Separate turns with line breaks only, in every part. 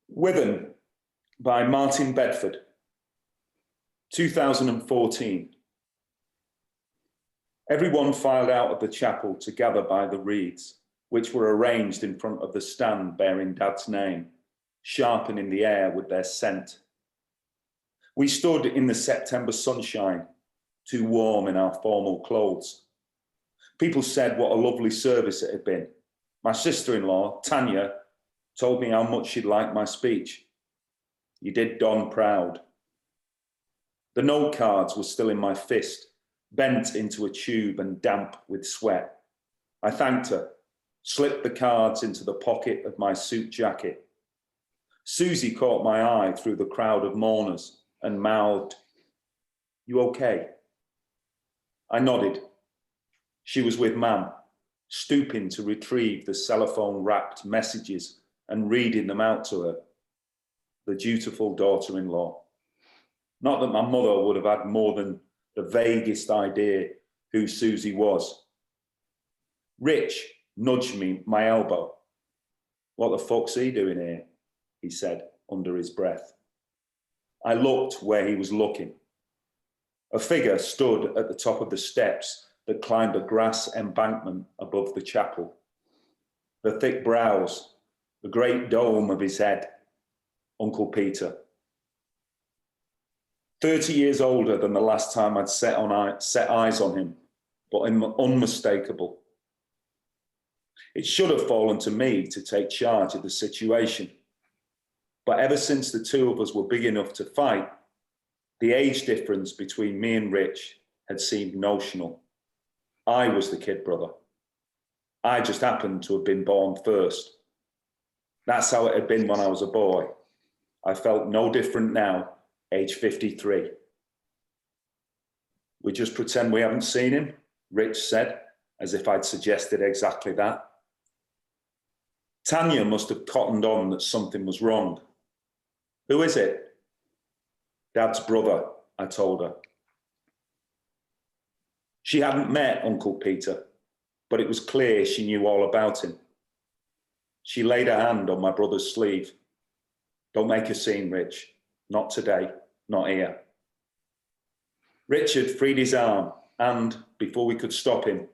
Withen by Martin Bedford, 2014. Everyone filed out of the chapel to gather by the reeds, which were arranged in front of the stand bearing Dad's name, sharp in the air with their scent. We stood in the September sunshine, too warm in our formal clothes. People said what a lovely service it had been. My sister-in-law, Tanya, told me how much she'd liked my speech. You did Don proud. The note cards were still in my fist, bent into a tube and damp with sweat. I thanked her, slipped the cards into the pocket of my suit jacket. Susie caught my eye through the crowd of mourners and mouthed, "You okay?" I nodded. She was with Mam, stooping to retrieve the cellophane-wrapped messages and reading them out to her, the dutiful daughter-in-law. Not that my mother would have had more than the vaguest idea who Susie was. Rich nudged me my elbow. "What the fuck's he doing here?" he said under his breath. I looked where he was looking. A figure stood at the top of the steps that climbed a grass embankment above the chapel. The thick brows, the great dome of his head, Uncle Peter. 30 years older than the last time I'd set eyes on him, but unmistakable. It should have fallen to me to take charge of the situation. But ever since the two of us were big enough to fight, the age difference between me and Rich had seemed notional. I was the kid brother. I just happened to have been born first. That's how it had been when I was a boy. I felt no different now, age 53. "We just pretend we haven't seen him," Rich said, as if I'd suggested exactly that. Tanya must have cottoned on that something was wrong. "Who is it?" "Dad's brother," I told her. She hadn't met Uncle Peter, but it was clear she knew all about him. She laid her hand on my brother's sleeve. "Don't make a scene, Rich. Not today, not here." Richard freed his arm and, before we could stop him,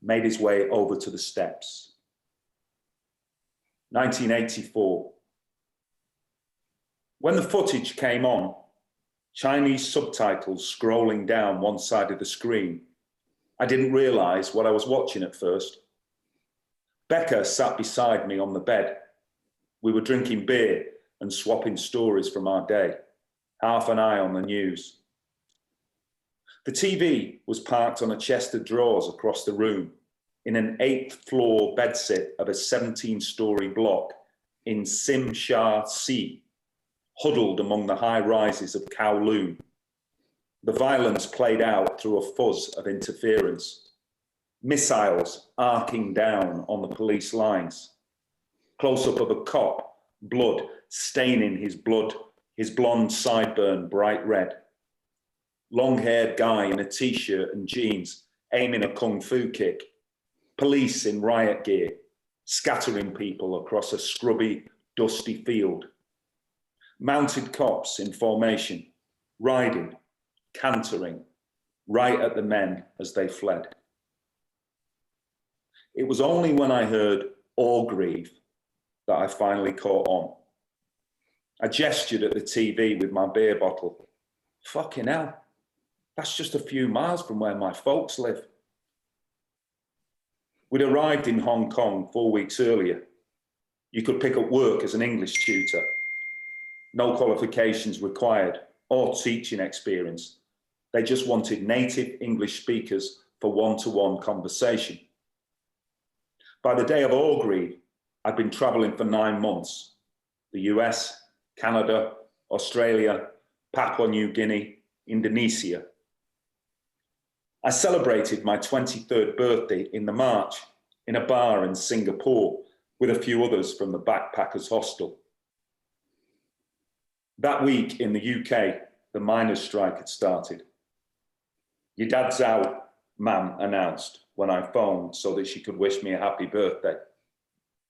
made his way over to the steps. 1984. When the footage came on, Chinese subtitles scrolling down one side of the screen, I didn't realise what I was watching at first. Becca sat beside me on the bed. We were drinking beer and swapping stories from our day, half an eye on the news. The TV was parked on a chest of drawers across the room in an 8th floor bedsit of a 17-story block in Tsim Sha Tsui, huddled among the high rises of Kowloon. The violence played out through a fuzz of interference. Missiles arcing down on the police lines. Close-up of a cop, blood staining his blonde sideburn bright red. Long-haired guy in a t-shirt and jeans aiming a kung fu kick. Police in riot gear, scattering people across a scrubby, dusty field. Mounted cops in formation, riding, cantering, right at the men as they fled. It was only when I heard Orgreave that I finally caught on. I gestured at the TV with my beer bottle. "Fucking hell, that's just a few miles from where my folks live." We'd arrived in Hong Kong 4 weeks earlier. You could pick up work as an English tutor. No qualifications required or teaching experience. They just wanted native English speakers for one-to-one conversation. By the day of Orgreave, I'd been traveling for 9 months. The US, Canada, Australia, Papua New Guinea, Indonesia. I celebrated my 23rd birthday in the March in a bar in Singapore with a few others from the backpackers hostel. That week in the UK, the miners' strike had started. Your dad's out, Mam announced when I phoned so that she could wish me a happy birthday.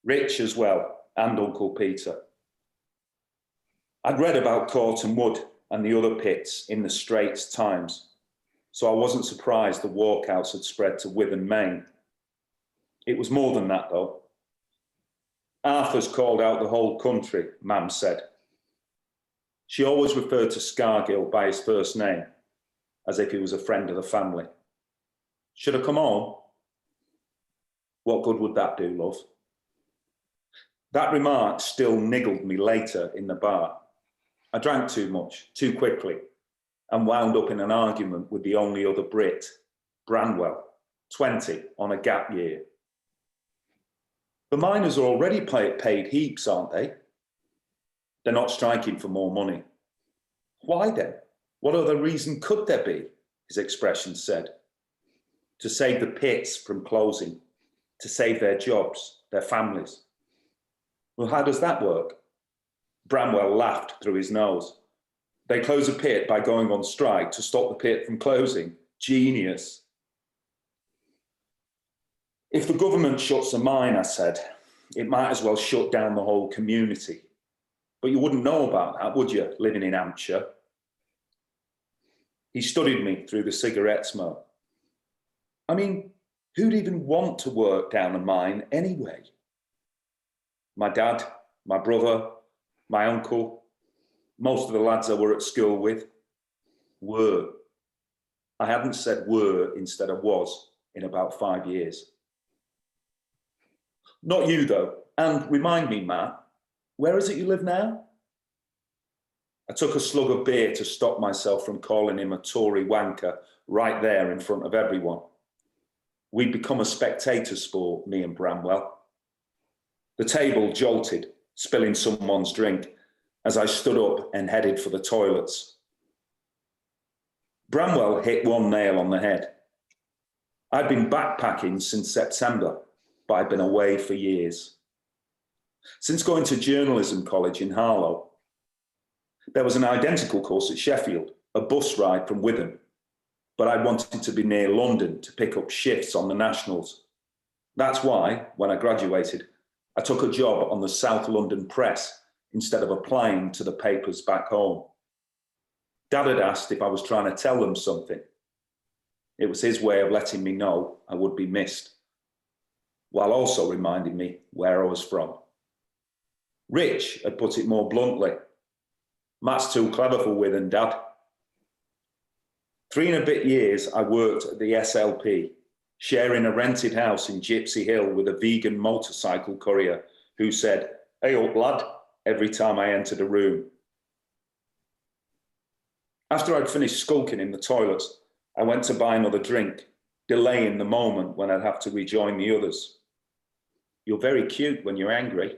Rich as well, and Uncle Peter. I'd read about Corton Wood and the other pits in the Straits Times, so I wasn't surprised the walkouts had spread to Withen, Maine. It was more than that, though. Arthur's called out the whole country, Mam said. She always referred to Scargill by his first name, as if he was a friend of the family. Should I come home? What good would that do, love? That remark still niggled me later in the bar. I drank too much, too quickly, and wound up in an argument with the only other Brit, Branwell, 20, on a gap year. The miners are already paid heaps, aren't they? They're not striking for more money. Why then? What other reason could there be? His expression said. To save the pits from closing, to save their jobs, their families. Well, how does that work? Bramwell laughed through his nose. They close a pit by going on strike to stop the pit from closing. Genius. If the government shuts a mine, I said, it might as well shut down the whole community. But you wouldn't know about that, would you, living in Hampshire? He studied me through the cigarette smoke. I mean, who'd even want to work down a mine anyway? My dad, my brother, my uncle, most of the lads I were at school with, were. I hadn't said were instead of was in about 5 years. Not you, though. And remind me, Matt, where is it you live now? I took a slug of beer to stop myself from calling him a Tory wanker right there in front of everyone. We'd become a spectator sport, me and Bramwell. The table jolted, spilling someone's drink, as I stood up and headed for the toilets. Bramwell hit one nail on the head. I'd been backpacking since September, but I'd been away for years. Since going to journalism college in Harlow, there was an identical course at Sheffield, a bus ride from Withen, but I wanted to be near London to pick up shifts on the Nationals. That's why, when I graduated, I took a job on the South London Press instead of applying to the papers back home. Dad had asked if I was trying to tell them something. It was his way of letting me know I would be missed, while also reminding me where I was from. Rich had put it more bluntly. Matt's too clever for Withen, Dad. 3 and a bit years I worked at the SLP, sharing a rented house in Gypsy Hill with a vegan motorcycle courier who said, "Hey up, lad," every time I entered a room. After I'd finished skulking in the toilets, I went to buy another drink, delaying the moment when I'd have to rejoin the others. You're very cute when you're angry.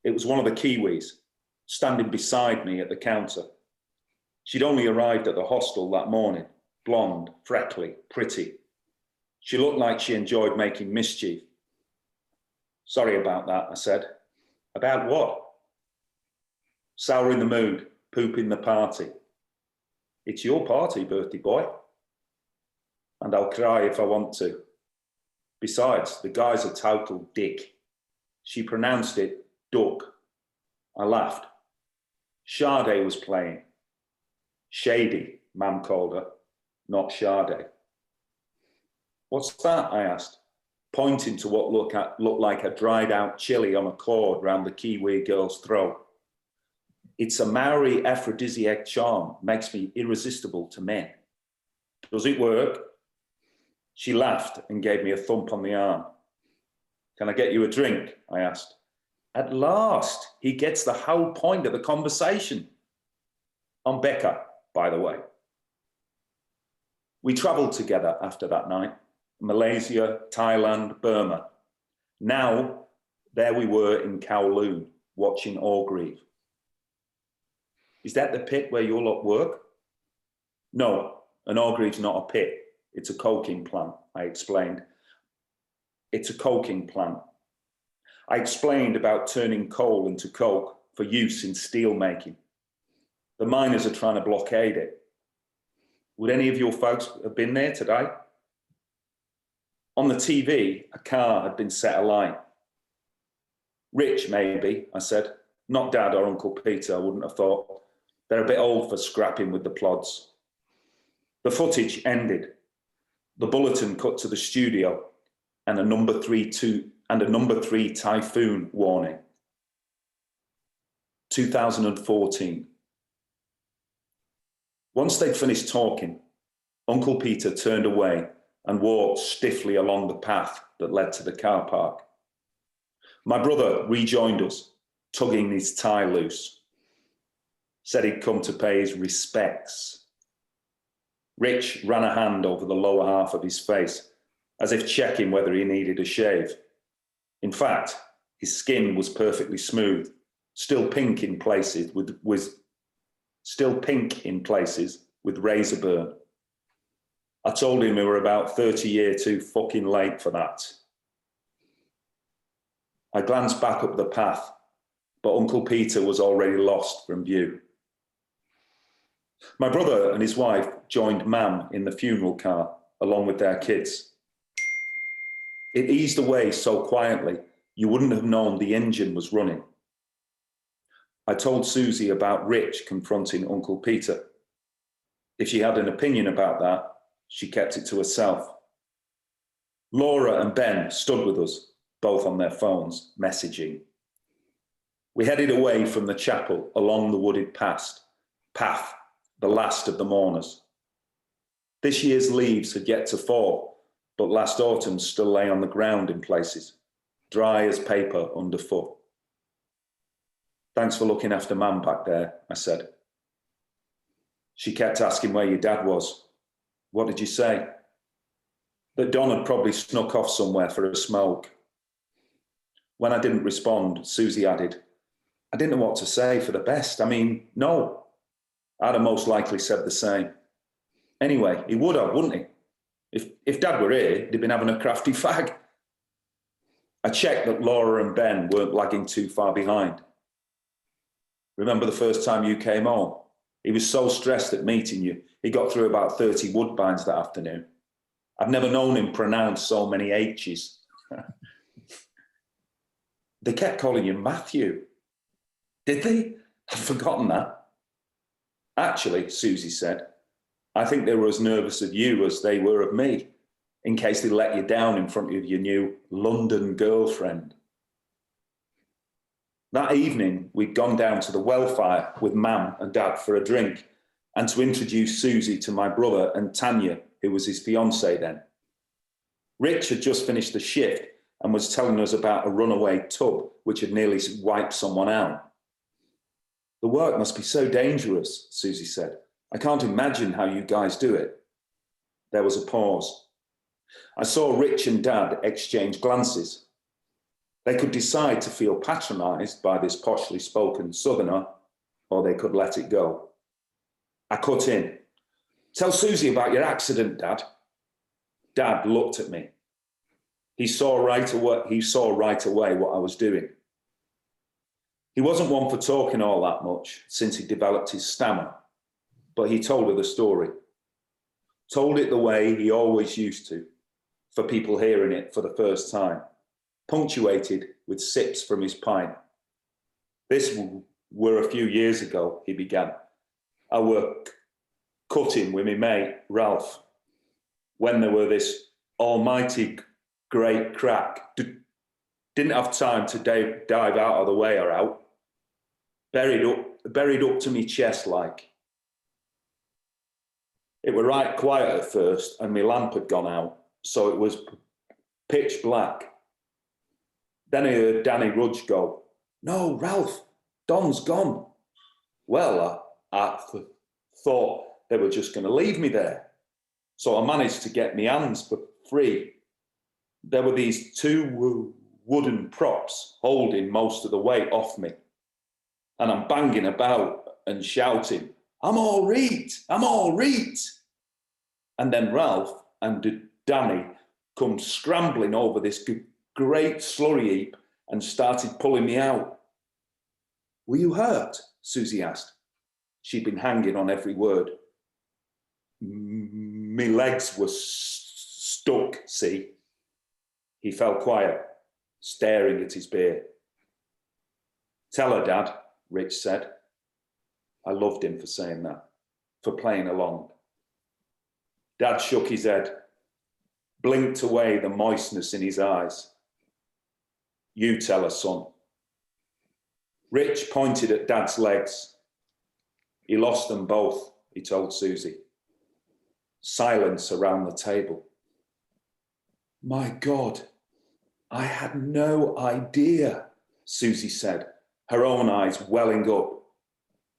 It was one of the Kiwis, standing beside me at the counter. She'd only arrived at the hostel that morning, blonde, freckly, pretty. She looked like she enjoyed making mischief. Sorry about that, I said. About what? Sour in the mood, pooping the party. It's your party, birthday boy. And I'll cry if I want to. Besides, the guy's a total dick. She pronounced it duck. I laughed. Sade was playing. Shady, Mam called her, not Sade. What's that? I asked, pointing to what looked like a dried out chili on a cord round the Kiwi girl's throat. It's a Maori aphrodisiac charm, makes me irresistible to men. Does it work? She laughed and gave me a thump on the arm. Can I get you a drink? I asked. At last, he gets the whole point of the conversation. I'm Becca, by the way. We travelled together after that night. Malaysia, Thailand, Burma. Now, there we were in Kowloon, watching Orgreave. Is that the pit where you lot work? No, an Orgreave's not a pit. It's a coking plant, I explained. It's a coking plant. I explained about turning coal into coke for use in steel making. The miners are trying to blockade it. Would any of your folks have been there today? On the TV, a car had been set alight. Rich, maybe, I said. Not Dad or Uncle Peter, I wouldn't have thought. They're a bit old for scrapping with the plods. The footage ended. The bulletin cut to the studio and a number 3 typhoon warning. 2014. Once they'd finished talking, Uncle Peter turned away and walked stiffly along the path that led to the car park. My brother rejoined us, tugging his tie loose. Said he'd come to pay his respects. Rich ran a hand over the lower half of his face, as if checking whether he needed a shave. In fact, his skin was perfectly smooth, still pink in places with razor burn. I told him we were about 30 years too fucking late for that. I glanced back up the path, but Uncle Peter was already lost from view. My brother and his wife joined Mam in the funeral car, along with their kids. It eased away so quietly, you wouldn't have known the engine was running. I told Susie about Rich confronting Uncle Peter. If she had an opinion about that, she kept it to herself. Laura and Ben stood with us, both on their phones, messaging. We headed away from the chapel along the wooded path, the last of the mourners. This year's leaves had yet to fall, but last autumn still lay on the ground in places, dry as paper underfoot. Thanks for looking after Mam back there, I said. She kept asking where your dad was. What did you say? That Don had probably snuck off somewhere for a smoke. When I didn't respond, Susie added, I didn't know what to say for the best. I mean, no. I'd have most likely said the same. Anyway, he would have, wouldn't he? If Dad were here, he'd been having a crafty fag. I checked that Laura and Ben weren't lagging too far behind. Remember the first time you came home? He was so stressed at meeting you, he got through about 30 woodbines that afternoon. I've never known him pronounce so many H's. They kept calling you Matthew. Did they? I'd forgotten that. Actually, Susie said, I think they were as nervous of you as they were of me, in case they let you down in front of your new London girlfriend. That evening, we'd gone down to the Wellfire with Mam and Dad for a drink and to introduce Susie to my brother and Tanya, who was his fiancée then. Rich had just finished the shift and was telling us about a runaway tub which had nearly wiped someone out. The work must be so dangerous, Susie said. I can't imagine how you guys do it. There was a pause. I saw Rich and Dad exchange glances. They could decide to feel patronised by this poshly spoken southerner, or they could let it go. I cut in. Tell Susie about your accident, Dad. Dad looked at me. He saw right away what I was doing. He wasn't one for talking all that much since he developed his stammer, but he told her the story. Told it the way he always used to, for people hearing it for the first time, punctuated with sips from his pint. This were a few years ago, he began. I were cutting with my mate, Ralph, when there were this almighty great crack. Didn't have time to dive out of the way or out. Buried up to me chest like. It were right quiet at first and my lamp had gone out, so it was pitch black. Then I heard Danny Rudge go, No, Ralph, Don's gone. Well, I thought they were just going to leave me there. So I managed to get my hands free. There were these two wooden props holding most of the weight off me. And I'm banging about and shouting, I'm all right, I'm all right. And then Ralph and Danny come scrambling over this great slurry heap and started pulling me out. Were you hurt? Susie asked. She'd been hanging on every word. Me legs were stuck, see? He fell quiet, staring at his beer. Tell her, Dad, Rich said. I loved him for saying that, for playing along. Dad shook his head, blinked away the moistness in his eyes. You tell her, son. Rich pointed at Dad's legs. He lost them both, he told Susie. Silence around the table. My God, I had no idea, Susie said, her own eyes welling up.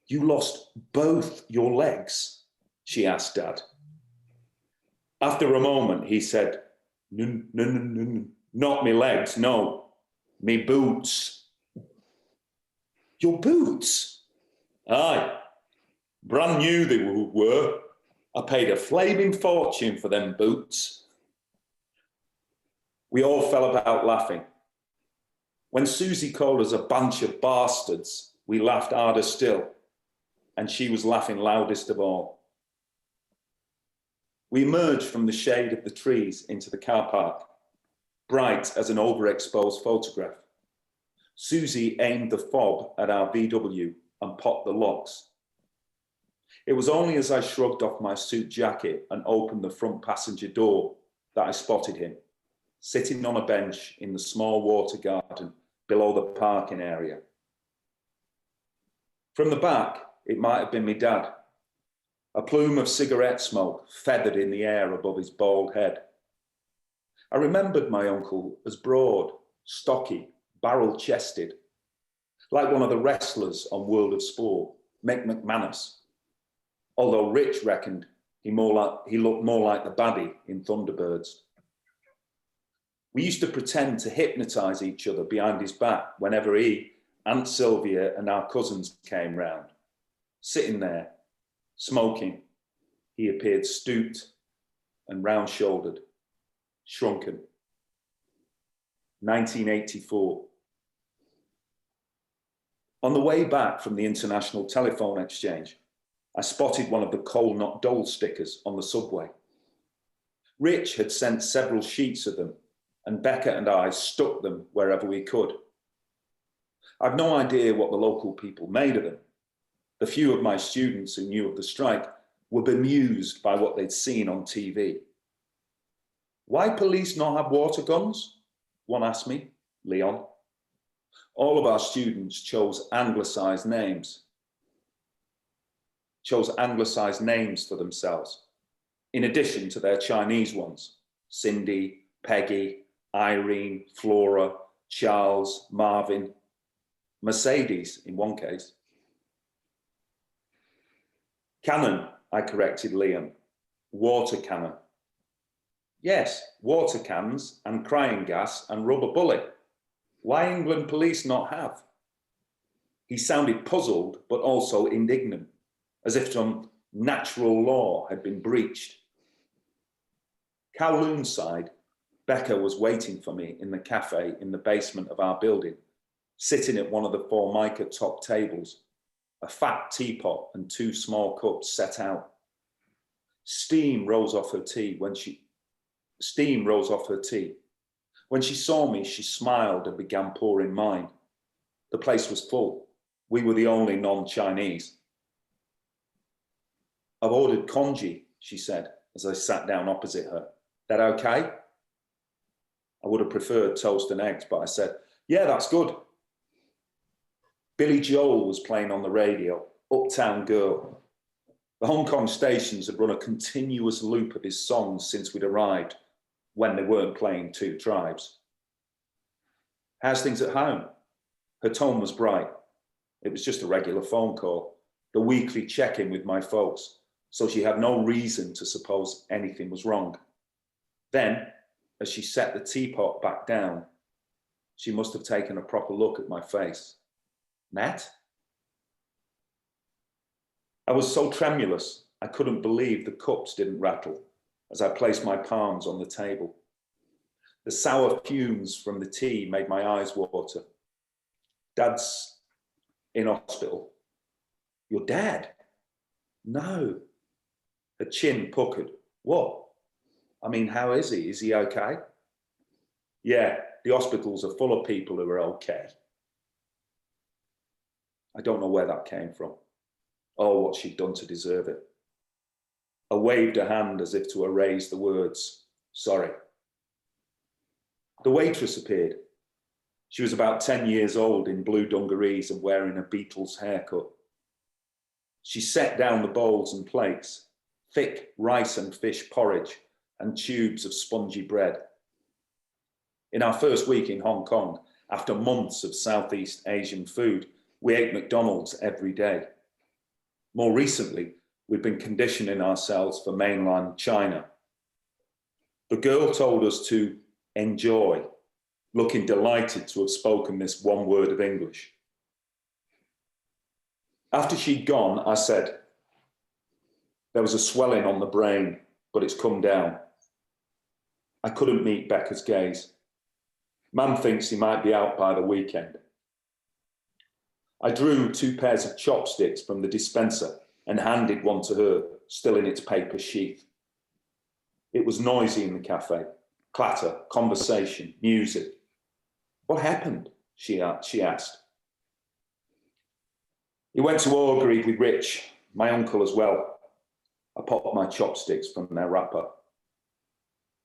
You lost both your legs? She asked Dad. After a moment, he said, no, not me legs, no, me boots. Your boots? Aye, brand new they were. I paid a flaming fortune for them boots. We all fell about laughing. When Susie called us a bunch of bastards, we laughed harder still, and she was laughing loudest of all. We emerged from the shade of the trees into the car park, bright as an overexposed photograph. Susie aimed the fob at our VW and popped the locks. It was only as I shrugged off my suit jacket and opened the front passenger door that I spotted him, sitting on a bench in the small water garden below the parking area. From the back, it might have been my dad. A plume of cigarette smoke feathered in the air above his bald head. I remembered my uncle as broad, stocky, barrel-chested, like one of the wrestlers on World of Sport, Mick McManus, although Rich reckoned he looked more like the baddie in Thunderbirds. We used to pretend to hypnotise each other behind his back whenever he, Aunt Sylvia and our cousins came round. Sitting there, smoking, he appeared stooped and round-shouldered, shrunken. 1984. On the way back from the International Telephone Exchange, I spotted one of the Coal Not Dole stickers on the subway. Rich had sent several sheets of them, and Becca and I stuck them wherever we could. I've no idea what the local people made of them. The few of my students who knew of the strike were bemused by what they'd seen on TV. Why police not have water guns? One asked me, Leon. All of our students chose anglicised names for themselves, in addition to their Chinese ones, Cindy, Peggy, Irene, Flora, Charles, Marvin, Mercedes in one case. Cannon, I corrected Liam. Water cannon. Yes, water cans and crying gas and rubber bullet. Why England police not have? He sounded puzzled, but also indignant, as if some natural law had been breached. Kowloon side, Becca was waiting for me in the cafe in the basement of our building, sitting at one of the formica top tables, a fat teapot and 2 small cups set out. Steam rose off her tea. When she saw me, she smiled and began pouring mine. The place was full. We were the only non-Chinese. I've ordered congee, she said, as I sat down opposite her. That okay? I would have preferred toast and eggs, but I said, yeah, that's good. Billy Joel was playing on the radio, Uptown Girl. The Hong Kong stations had run a continuous loop of his songs since we'd arrived, when they weren't playing Two Tribes. How's things at home? Her tone was bright. It was just a regular phone call, the weekly check-in with my folks, so she had no reason to suppose anything was wrong. Then, as she set the teapot back down, she must have taken a proper look at my face. Matt? I was so tremulous, I couldn't believe the cups didn't rattle as I placed my palms on the table. The sour fumes from the tea made my eyes water. Dad's in hospital. Your dad? No. Her chin puckered. What? I mean, how is he? Is he okay? Yeah, the hospitals are full of people who are okay. I don't know where that came from, or what she'd done to deserve it. I waved a hand as if to erase the words, sorry. The waitress appeared. She was about 10 years old in blue dungarees and wearing a Beatles haircut. She set down the bowls and plates, thick rice and fish porridge, and tubes of spongy bread. In our first week in Hong Kong, after months of Southeast Asian food, we ate McDonald's every day. More recently, we've been conditioning ourselves for mainland China. The girl told us to enjoy, looking delighted to have spoken this one word of English. After she'd gone, I said, there was a swelling on the brain, but it's come down. I couldn't meet Becca's gaze. Man thinks he might be out by the weekend. I drew 2 pairs of chopsticks from the dispenser and handed one to her, still in its paper sheath. It was noisy in the cafe, clatter, conversation, music. What happened? She asked. He went to Orgreave with Rich, my uncle as well. I popped my chopsticks from their wrapper.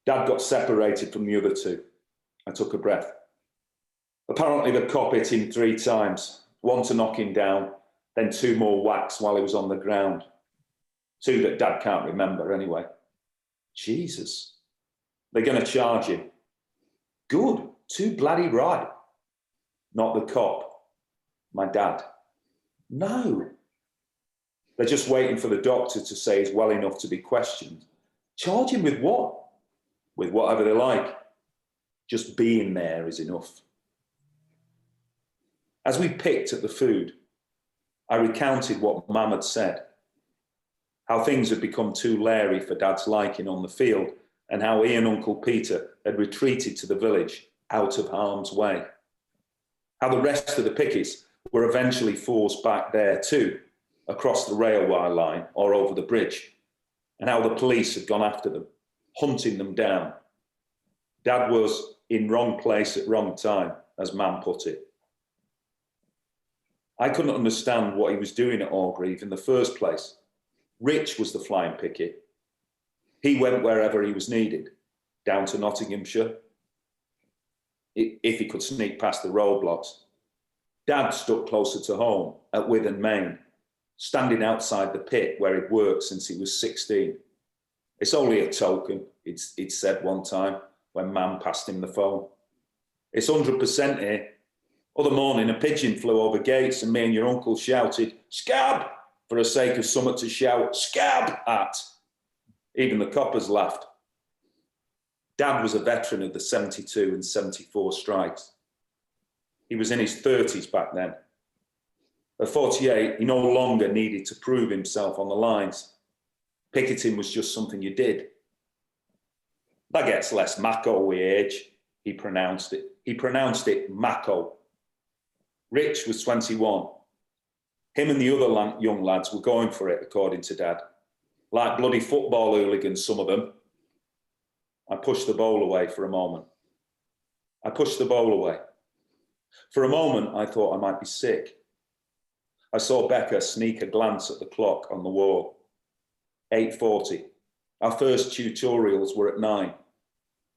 Dad got separated from the other 2. I took a breath. Apparently the cop hit him 3 times, 1 to knock him down, then 2 more whacks while he was on the ground. 2 that Dad can't remember anyway. Jesus. They're going to charge him. Good. Too bloody right. Not the cop. My dad. No. They're just waiting for the doctor to say he's well enough to be questioned. Charge him with what? With whatever they like. Just being there is enough. As we picked at the food, I recounted what Mam had said, how things had become too leery for Dad's liking on the field, and how he and Uncle Peter had retreated to the village out of harm's way. How the rest of the pickets were eventually forced back there too, across the railway line or over the bridge, and how the police had gone after them, hunting them down. Dad was in wrong place at wrong time, as Mam put it. I couldn't understand what he was doing at Orgreave in the first place. Rich was the flying picket. He went wherever he was needed, down to Nottinghamshire, if he could sneak past the roadblocks. Dad stuck closer to home at Withen, Maine, standing outside the pit where he'd worked since he was 16. It's only a token, he'd said one time when Mam passed him the phone. It's 100% here. Other morning, a pigeon flew over gates and me and your uncle shouted, "Scab!" for the sake of something to shout, "Scab!" at. Even the coppers laughed. Dad was a veteran of the 72 and 74 strikes. He was in his 30s back then. At 48, he no longer needed to prove himself on the lines. Picketing was just something you did. That gets less macco with age, he pronounced it. He pronounced it macco. Rich was 21. Him and the other young lads were going for it, according to Dad. Like bloody football hooligans, some of them. I pushed the bowl away for a moment. For a moment, I thought I might be sick. I saw Becca sneak a glance at the clock on the wall. 8:40. Our first tutorials were at 9.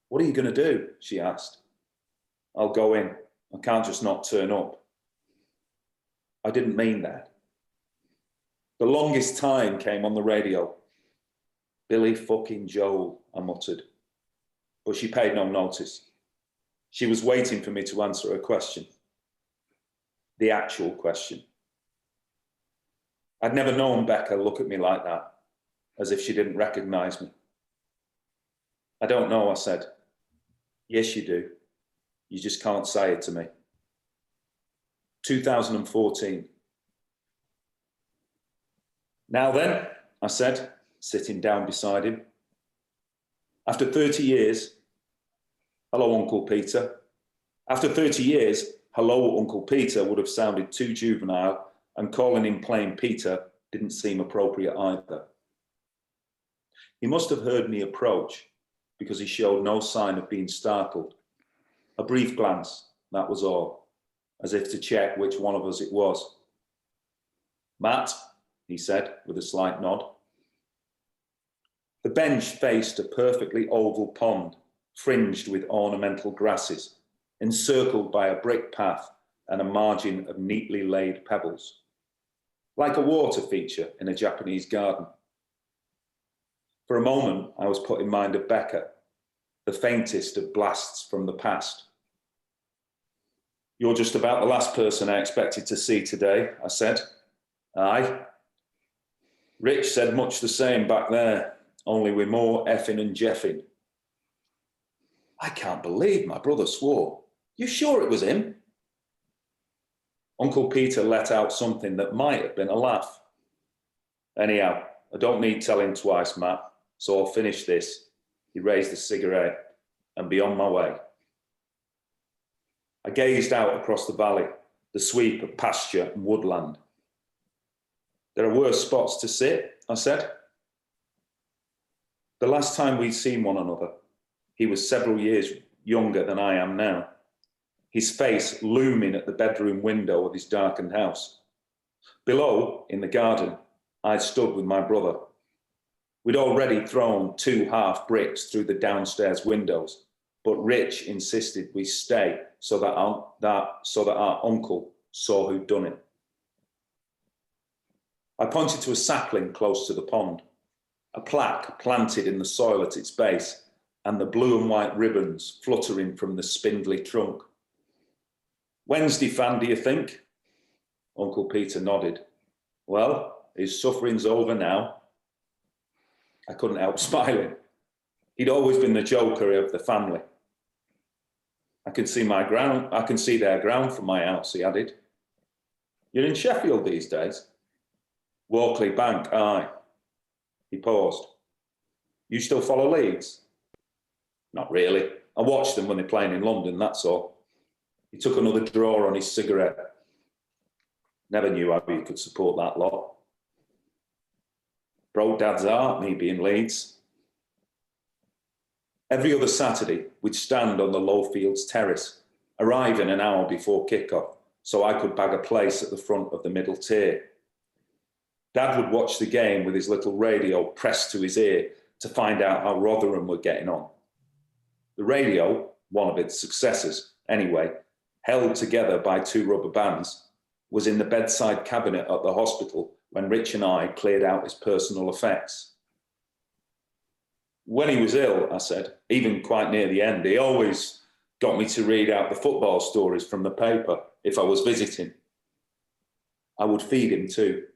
"What are you going to do?" she asked. "I'll go in. I can't just not turn up." I didn't mean that. The longest time came on the radio. "Billy fucking Joel," I muttered. But she paid no notice. She was waiting for me to answer her question. The actual question. I'd never known Becca look at me like that, as if she didn't recognize me. "I don't know," I said. "Yes, you do. You just can't say it to me." 2014. "Now then," I said, sitting down beside him. "After 30 years, hello, Uncle Peter." After 30 years, hello, Uncle Peter would have sounded too juvenile, and calling him plain Peter didn't seem appropriate either. He must have heard me approach because he showed no sign of being startled. A brief glance, that was all, as if to check which one of us it was. "Matt," he said with a slight nod. The bench faced a perfectly oval pond, fringed with ornamental grasses, encircled by a brick path and a margin of neatly laid pebbles, like a water feature in a Japanese garden. For a moment, I was put in mind of Becca, the faintest of blasts from the past. "You're just about the last person I expected to see today," I said. "Aye." "Rich said much the same back there, only with more effing and jeffing." "I can't believe my brother swore. You sure it was him?" Uncle Peter let out something that might have been a laugh. "Anyhow, I don't need telling twice, Matt, so I'll finish this." He raised a cigarette, "and be on my way." I gazed out across the valley, the sweep of pasture and woodland. "There are worse spots to sit," I said. The last time we'd seen one another, he was several years younger than I am now, his face looming at the bedroom window of his darkened house. Below, in the garden, I stood with my brother. We'd already thrown 2 half bricks through the downstairs windows, but Rich insisted we stay so that our uncle saw who'd done it. I pointed to a sapling close to the pond, a plaque planted in the soil at its base, and the blue and white ribbons fluttering from the spindly trunk. "Wednesday fan, do you think?" Uncle Peter nodded. "Well, his suffering's over now." I couldn't help smiling. He'd always been the joker of the family. I can see their ground from my house," he added. "You're in Sheffield these days?" "Walkley Bank, aye." He paused. "You still follow Leeds?" "Not really. I watch them when they're playing in London, that's all." He took another draw on his cigarette. "Never knew how you could support that lot." "Broke Dad's heart, me being Leeds." Every other Saturday, we'd stand on the Lowfields terrace, arriving an hour before kick-off, so I could bag a place at the front of the middle tier. Dad would watch the game with his little radio pressed to his ear to find out how Rotherham were getting on. The radio, one of its successors anyway, held together by 2 rubber bands, was in the bedside cabinet at the hospital when Rich and I cleared out his personal effects. "When he was ill," I said, "even quite near the end, he always got me to read out the football stories from the paper if I was visiting." I would feed him too,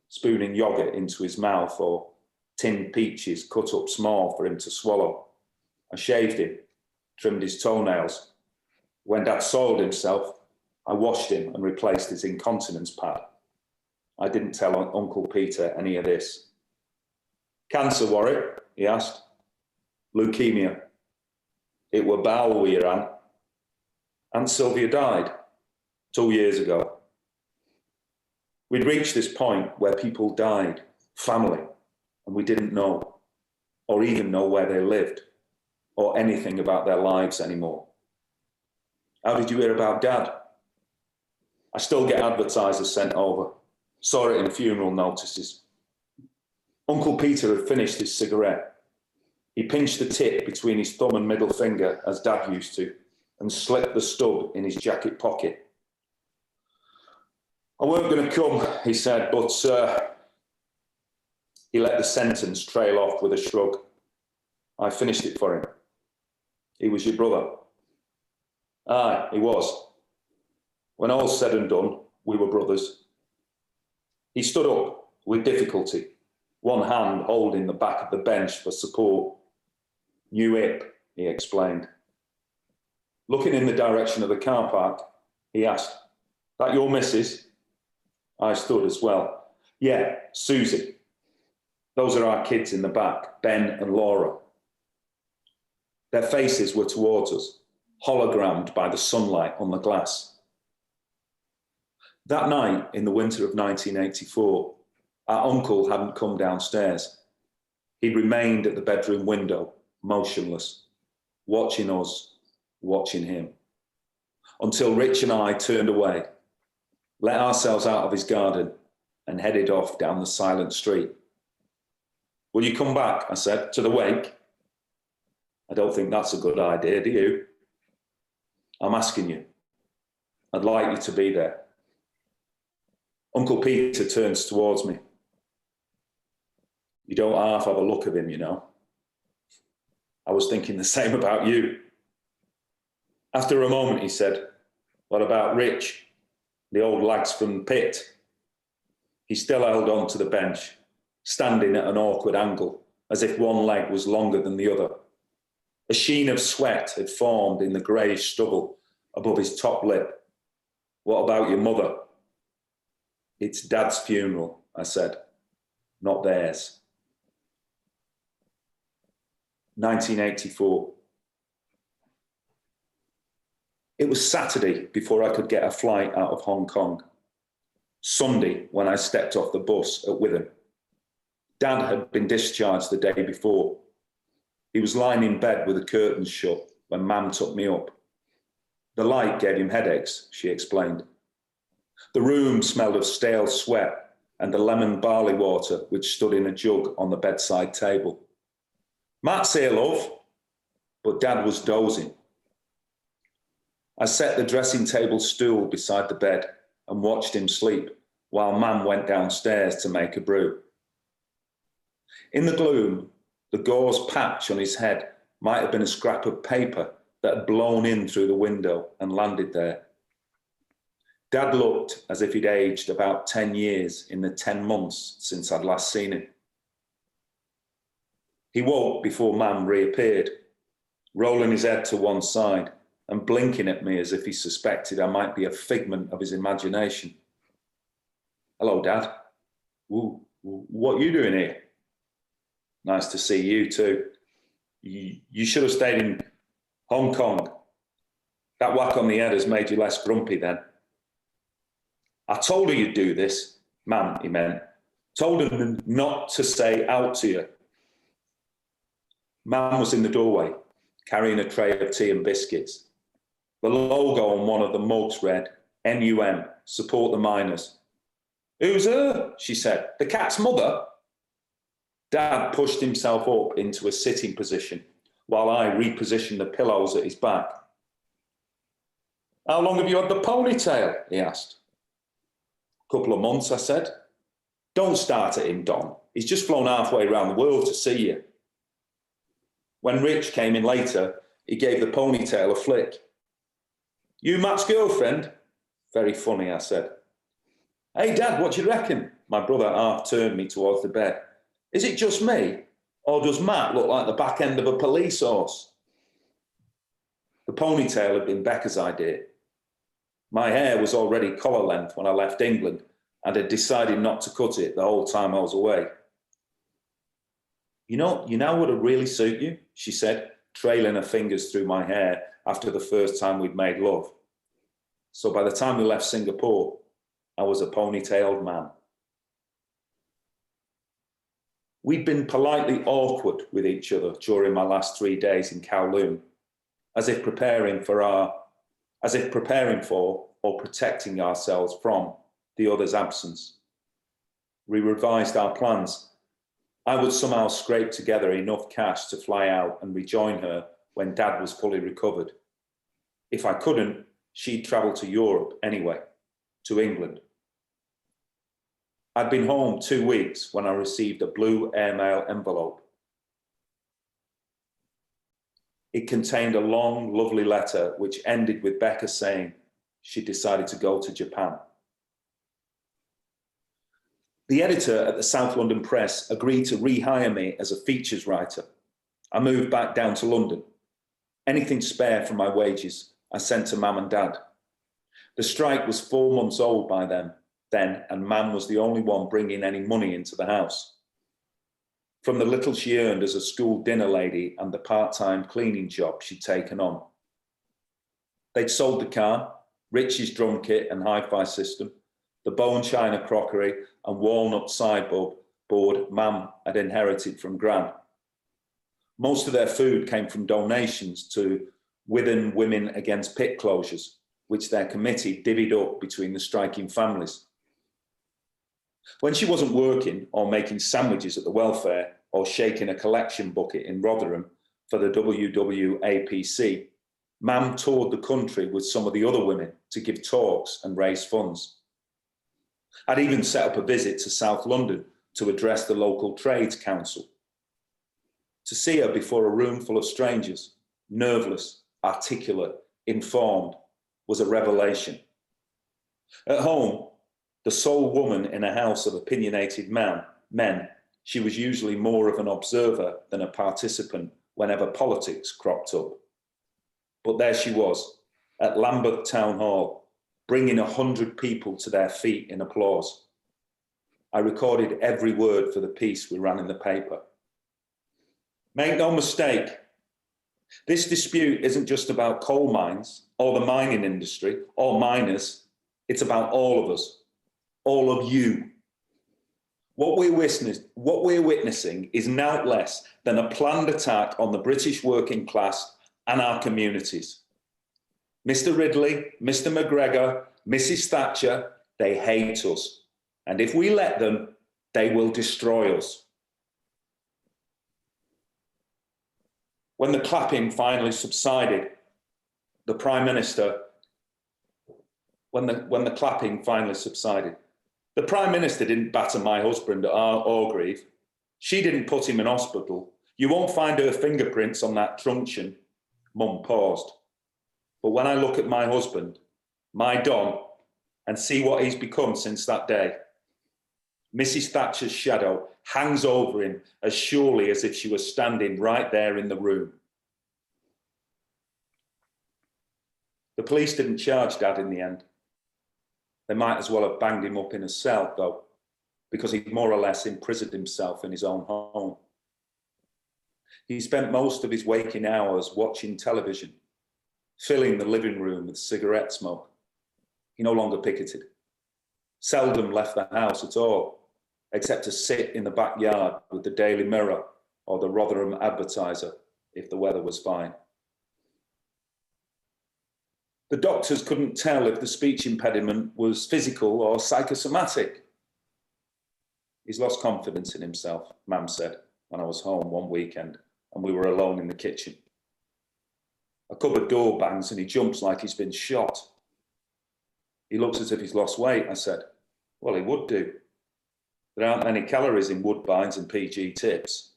spooning yogurt into his mouth or tinned peaches cut up small for him to swallow. I shaved him, trimmed his toenails. When Dad soiled himself, I washed him and replaced his incontinence pad. I didn't tell Uncle Peter any of this. "Cancer, Warwick?" he asked. "Leukemia. It were bowel we ran. Aunt Sylvia died 2 years ago." We'd reached this point where people died, family, and we didn't know, or even know where they lived, or anything about their lives anymore. "How did you hear about Dad?" "I still get advertisers sent over. Saw it in funeral notices." Uncle Peter had finished his cigarette. He pinched the tip between his thumb and middle finger, as Dad used to, and slipped the stub in his jacket pocket. "I weren't going to come," he said, but he let the sentence trail off with a shrug. "I finished it for him." "He was your brother?" "Aye, he was. When all's said and done, we were brothers." He stood up with difficulty, one hand holding the back of the bench for support. "New hip," he explained. Looking in the direction of the car park, he asked, "That your missus?" I stood as well. "Yeah, Susie. Those are our kids in the back, Ben and Laura." Their faces were towards us, hologrammed by the sunlight on the glass. That night in the winter of 1984, Our uncle hadn't come downstairs. He'd remained at the bedroom window, motionless, watching us, watching him, until Rich and I turned away, let ourselves out of his garden, and headed off down the silent street. Will you come back, I said, to the wake? I don't think that's a good idea, do you? I'm asking you. I'd like you to be there. Uncle Peter turns towards me. You don't half have a look of him, you know. I was thinking the same about you. After a moment, he said, what about Rich, the old lags from the pit? He still held on to the bench, standing at an awkward angle, as if one leg was longer than the other. A sheen of sweat had formed in the greyish stubble above his top lip. What about your mother? It's Dad's funeral, I said, not theirs. 1984. It was Saturday before I could get a flight out of Hong Kong. Sunday when I stepped off the bus at Withen. Dad had been discharged the day before. He was lying in bed with the curtains shut when Mam took me up. The light gave him headaches, she explained. The room smelled of stale sweat and the lemon barley water which stood in a jug on the bedside table. Matt's here, love, but Dad was dozing. I set the dressing table stool beside the bed and watched him sleep while Mam went downstairs to make a brew. In the gloom, the gauze patch on his head might have been a scrap of paper that had blown in through the window and landed there. Dad looked as if he'd aged about 10 years in the 10 months since I'd last seen him. He woke before Mam reappeared, rolling his head to one side and blinking at me as if he suspected I might be a figment of his imagination. Hello, Dad. Ooh, what are you doing here? Nice to see you too. You should have stayed in Hong Kong. That whack on the head has made you less grumpy then. I told her you'd do this, Mam, he meant. Told her not to say out to you. Mam was in the doorway, carrying a tray of tea and biscuits. The logo on one of the mugs read, NUM, support the miners. Who's her? She said. The cat's mother? Dad pushed himself up into a sitting position while I repositioned the pillows at his back. How long have you had the ponytail? He asked. A couple of months, I said. Don't start at him, Don. He's just flown halfway around the world to see you. When Rich came in later, he gave the ponytail a flick. You Matt's girlfriend? Very funny, I said. Hey, Dad, what do you reckon? My brother half turned me towards the bed. Is it just me, or does Matt look like the back end of a police horse? The ponytail had been Becca's idea. My hair was already collar length when I left England and had decided not to cut it the whole time I was away. You know what would really suit you, she said, trailing her fingers through my hair after the first time we'd made love. So by the time we left Singapore, I was a ponytailed man. We'd been politely awkward with each other during my last 3 days in Kowloon, as if preparing for or protecting ourselves from the other's absence. We revised our plans. I would somehow scrape together enough cash to fly out and rejoin her when Dad was fully recovered. If I couldn't, she'd travel to Europe anyway, to England. I'd been home 2 weeks when I received a blue airmail envelope. It contained a long, lovely letter which ended with Becca saying she decided to go to Japan. The editor at the South London Press agreed to rehire me as a features writer. I moved back down to London. Anything spare from my wages, I sent to Mam and Dad. The strike was 4 months old by then, and Mam was the only one bringing any money into the house. From the little she earned as a school dinner lady and the part-time cleaning job she'd taken on. They'd sold the car, Richie's drum kit and hi-fi system, the bone china crockery and walnut sideboard Mam had inherited from Gran. Most of their food came from donations to Withen Women Against Pit Closures, which their committee divvied up between the striking families. When she wasn't working or making sandwiches at the welfare or shaking a collection bucket in Rotherham for the WWAPC, Mam toured the country with some of the other women to give talks and raise funds. I'd even set up a visit to South London to address the local trades council. To see her before a room full of strangers, nerveless, articulate, informed, was a revelation. At home, the sole woman in a house of opinionated men, she was usually more of an observer than a participant whenever politics cropped up. But there she was, at Lambeth Town Hall, bringing 100 people to their feet in applause. I recorded every word for the piece we ran in the paper. Make no mistake, this dispute isn't just about coal mines or the mining industry or miners. It's about all of us, all of you. What we're witnessing is naught less than a planned attack on the British working class and our communities. Mr. Ridley, Mr. McGregor, Mrs. Thatcher, they hate us. And if we let them, they will destroy us. When the clapping finally subsided, the Prime Minister, when the clapping finally subsided, the Prime Minister didn't batter my husband at Orgreave. She didn't put him in hospital. You won't find her fingerprints on that truncheon. Mum paused. But when I look at my husband, my Don, and see what he's become since that day, Mrs. Thatcher's shadow hangs over him as surely as if she was standing right there in the room. The police didn't charge Dad in the end. They might as well have banged him up in a cell, though, because he more or less imprisoned himself in his own home. He spent most of his waking hours watching television, filling the living room with cigarette smoke. He no longer picketed, seldom left the house at all, except to sit in the backyard with the Daily Mirror or the Rotherham Advertiser if the weather was fine. The doctors couldn't tell if the speech impediment was physical or psychosomatic. He's lost confidence in himself, Mam said, when I was home one weekend and we were alone in the kitchen. A cupboard door bangs and he jumps like he's been shot. He looks as if he's lost weight, I said. Well, he would do. There aren't many calories in Woodbines and PG tips.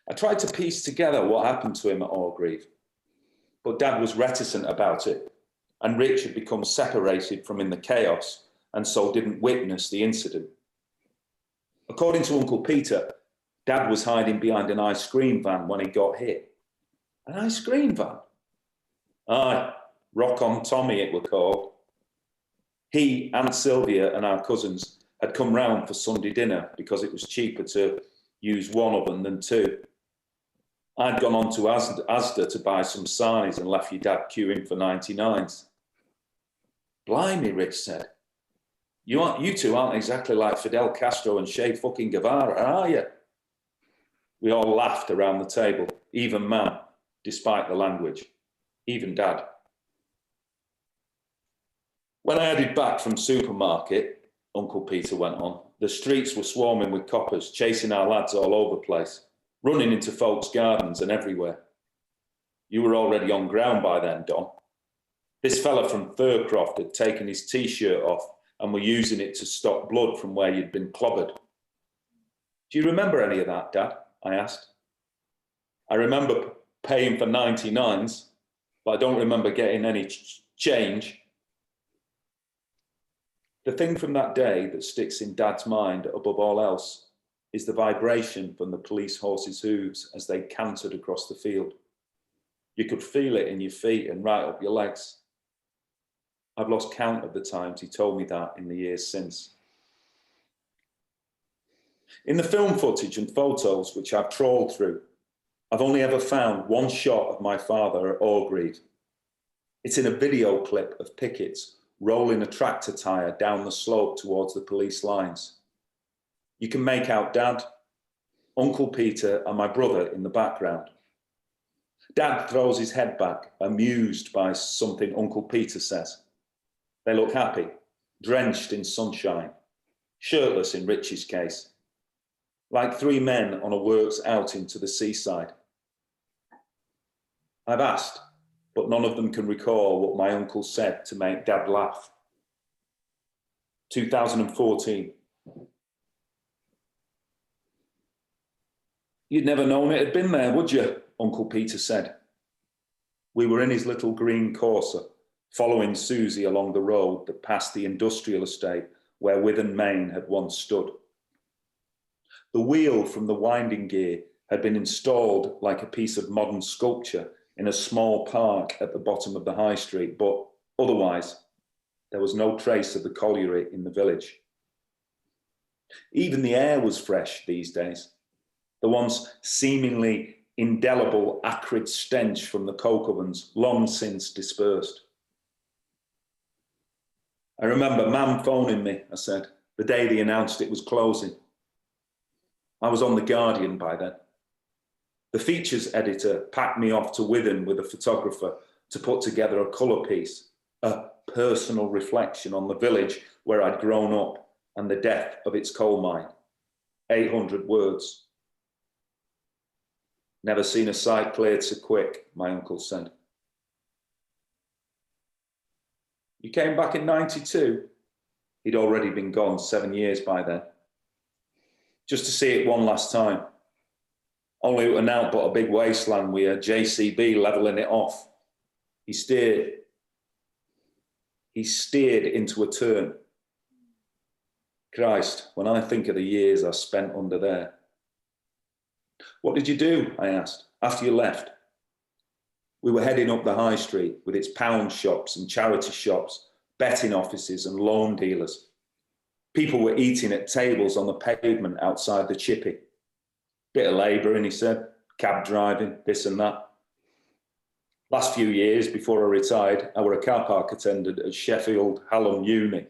I tried to piece together what happened to him at Orgreave, but Dad was reticent about it, and Rich had become separated from in the chaos and so didn't witness the incident. According to Uncle Peter, Dad was hiding behind an ice cream van when he got hit. An ice cream van? Aye, Rock on Tommy it were called. He, Aunt Sylvia and our cousins had come round for Sunday dinner because it was cheaper to use one oven than two. I'd gone on to Asda to buy some sarnies and left your dad queuing for 99s. Blimey, Rich said. You two aren't exactly like Fidel Castro and Che fucking Guevara, are you? We all laughed around the table, even Mam, despite the language, even Dad. When I headed back from supermarket, Uncle Peter went on, the streets were swarming with coppers, chasing our lads all over the place, running into folks' gardens and everywhere. You were already on ground by then, Don. This fella from Thurcroft had taken his T-shirt off and were using it to stop blood from where you'd been clobbered. Do you remember any of that, Dad? I asked. I remember paying for 99s, but I don't remember getting any change. The thing from that day that sticks in Dad's mind above all else is the vibration from the police horses' hooves as they cantered across the field. You could feel it in your feet and right up your legs. I've lost count of the times he told me that in the years since. In the film footage and photos which I've trawled through, I've only ever found one shot of my father at Orgreave. It's in a video clip of pickets rolling a tractor tyre down the slope towards the police lines. You can make out Dad, Uncle Peter and my brother in the background. Dad throws his head back, amused by something Uncle Peter says. They look happy, drenched in sunshine, shirtless in Richie's case, like three men on a works outing to the seaside. I've asked, but none of them can recall what my uncle said to make Dad laugh. 2014. You'd never known it had been there, would you? Uncle Peter said. We were in his little green Corsa, following Susie along the road that passed the industrial estate where Withen Main had once stood. The wheel from the winding gear had been installed like a piece of modern sculpture in a small park at the bottom of the high street, but otherwise, there was no trace of the colliery in the village. Even the air was fresh these days. The once seemingly indelible acrid stench from the coke ovens long since dispersed. I remember Mam phoning me, I said, the day they announced it was closing. I was on The Guardian by then. The features editor packed me off to Withen with a photographer to put together a colour piece, a personal reflection on the village where I'd grown up and the death of its coal mine. 800 words. Never seen a site cleared so quick, my uncle said. You came back in 92? He'd already been gone 7 years by then. Just to see it one last time. Only it were now but a big wasteland with a JCB levelling it off. He steered into a turn. Christ, when I think of the years I spent under there. What did you do? I asked, after you left. We were heading up the high street with its pound shops and charity shops, betting offices and loan dealers. People were eating at tables on the pavement outside the chippy. Bit of labouring, he said, cab driving, this and that. Last few years, before I retired, I were a car park attendant at Sheffield Hallam Uni.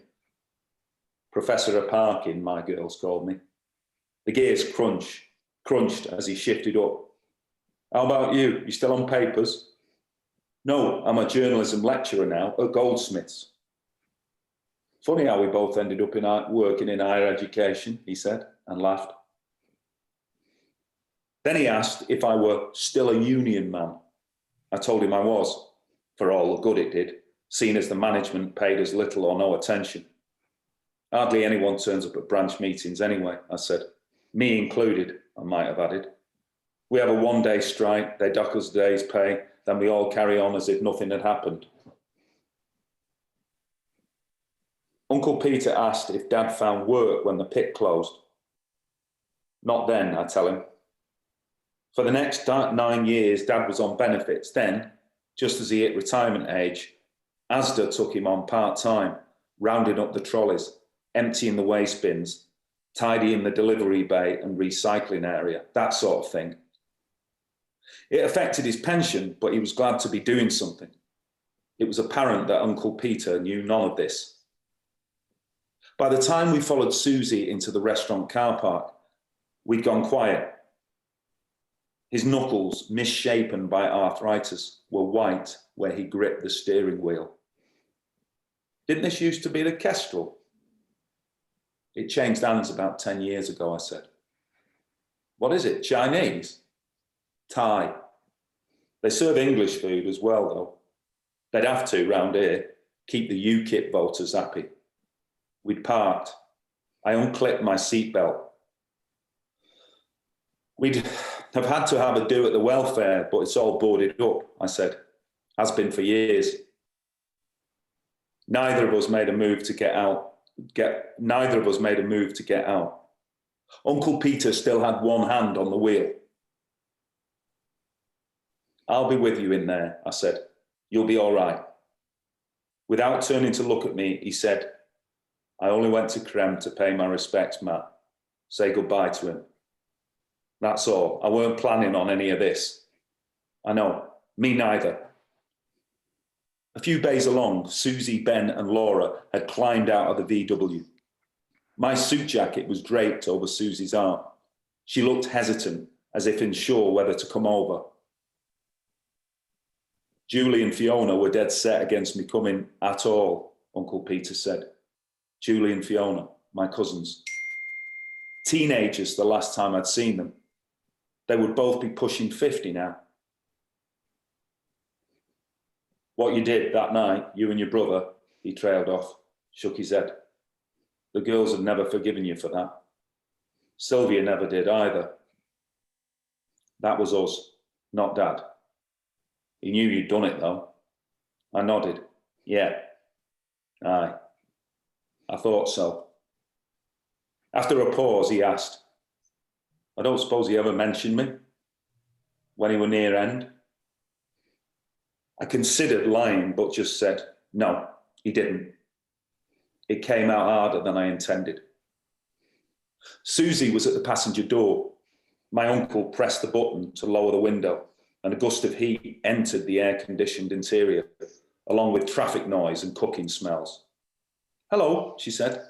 Professor of parking, my girls called me. The gears crunched as he shifted up. How about you? You still on papers? No, I'm a journalism lecturer now at Goldsmiths. Funny how we both ended up working in higher education, he said, and laughed. Then he asked if I were still a union man. I told him I was, for all the good it did, seeing as the management paid us little or no attention. Hardly anyone turns up at branch meetings anyway, I said. Me included, I might have added. We have a one-day strike, they dock us a day's pay, then we all carry on as if nothing had happened. Uncle Peter asked if Dad found work when the pit closed. Not then, I tell him. For the next 9 years, Dad was on benefits. Then, just as he hit retirement age, Asda took him on part-time, rounding up the trolleys, emptying the waste bins, tidying the delivery bay and recycling area, that sort of thing. It affected his pension, but he was glad to be doing something. It was apparent that Uncle Peter knew none of this. By the time we followed Susie into the restaurant car park, we'd gone quiet. His knuckles, misshapen by arthritis, were white where he gripped the steering wheel. Didn't this used to be the Kestrel? It changed hands about 10 years ago, I said. What is it, Chinese? Thai. They serve English food as well, though. They'd have to round here, keep the UKIP voters happy. We'd parked. I unclipped my seatbelt. We'd have had to have a do at the welfare, but it's all boarded up, I said. Has been for years. Neither of us made a move to get out. Uncle Peter still had one hand on the wheel. I'll be with you in there, I said. You'll be all right. Without turning to look at me, he said, I only went to Krem to pay my respects, Matt. Say goodbye to him. That's all. I weren't planning on any of this. I know. Me neither. A few bays along, Susie, Ben and Laura had climbed out of the VW. My suit jacket was draped over Susie's arm. She looked hesitant, as if unsure whether to come over. Julie and Fiona were dead set against me coming at all, Uncle Peter said. Julie and Fiona, my cousins. Teenagers the last time I'd seen them. They would both be pushing 50 now. What you did that night, you and your brother, he trailed off, shook his head. The girls had never forgiven you for that. Sylvia never did either. That was us, not Dad. He knew you'd done it though. I nodded. Yeah. Aye. I thought so. After a pause, he asked, I don't suppose he ever mentioned me when he were near end? I considered lying, but just said, no, he didn't. It came out harder than I intended. Susie was at the passenger door. My uncle pressed the button to lower the window, and a gust of heat entered the air-conditioned interior, along with traffic noise and cooking smells. Hello, she said,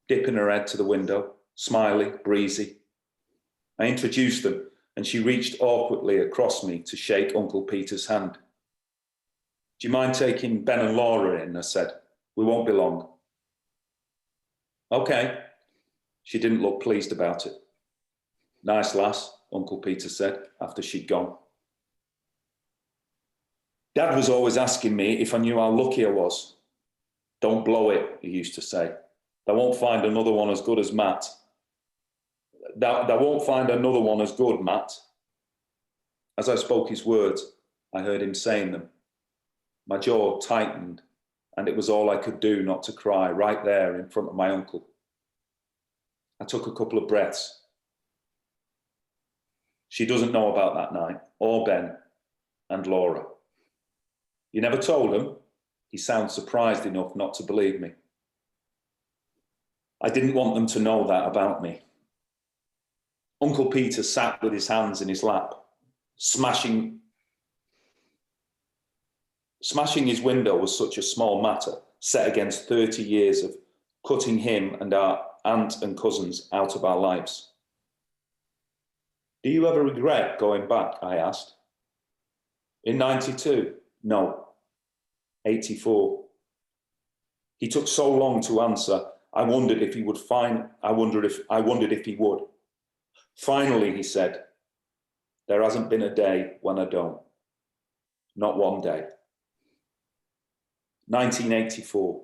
dipping her head to the window, smiley, breezy. I introduced them, and she reached awkwardly across me to shake Uncle Peter's hand. Do you mind taking Ben and Laura in? I said. We won't be long. Okay. She didn't look pleased about it. Nice lass, Uncle Peter said after she'd gone. Dad was always asking me if I knew how lucky I was. Don't blow it, he used to say. They won't find another one as good as Matt. They won't find another one as good, Matt. As I spoke his words, I heard him saying them. My jaw tightened, and it was all I could do not to cry right there in front of my uncle. I took a couple of breaths. She doesn't know about that night, or Ben and Laura. You never told him? He sounds surprised enough not to believe me. I didn't want them to know that about me. Uncle Peter sat with his hands in his lap, smashing his window was such a small matter, set against 30 years of cutting him and our aunt and cousins out of our lives. Do you ever regret going back? I asked. In 92? No. 84. He took so long to answer, I wondered if he would. Finally, he said, there hasn't been a day when I don't. Not one day. 1984.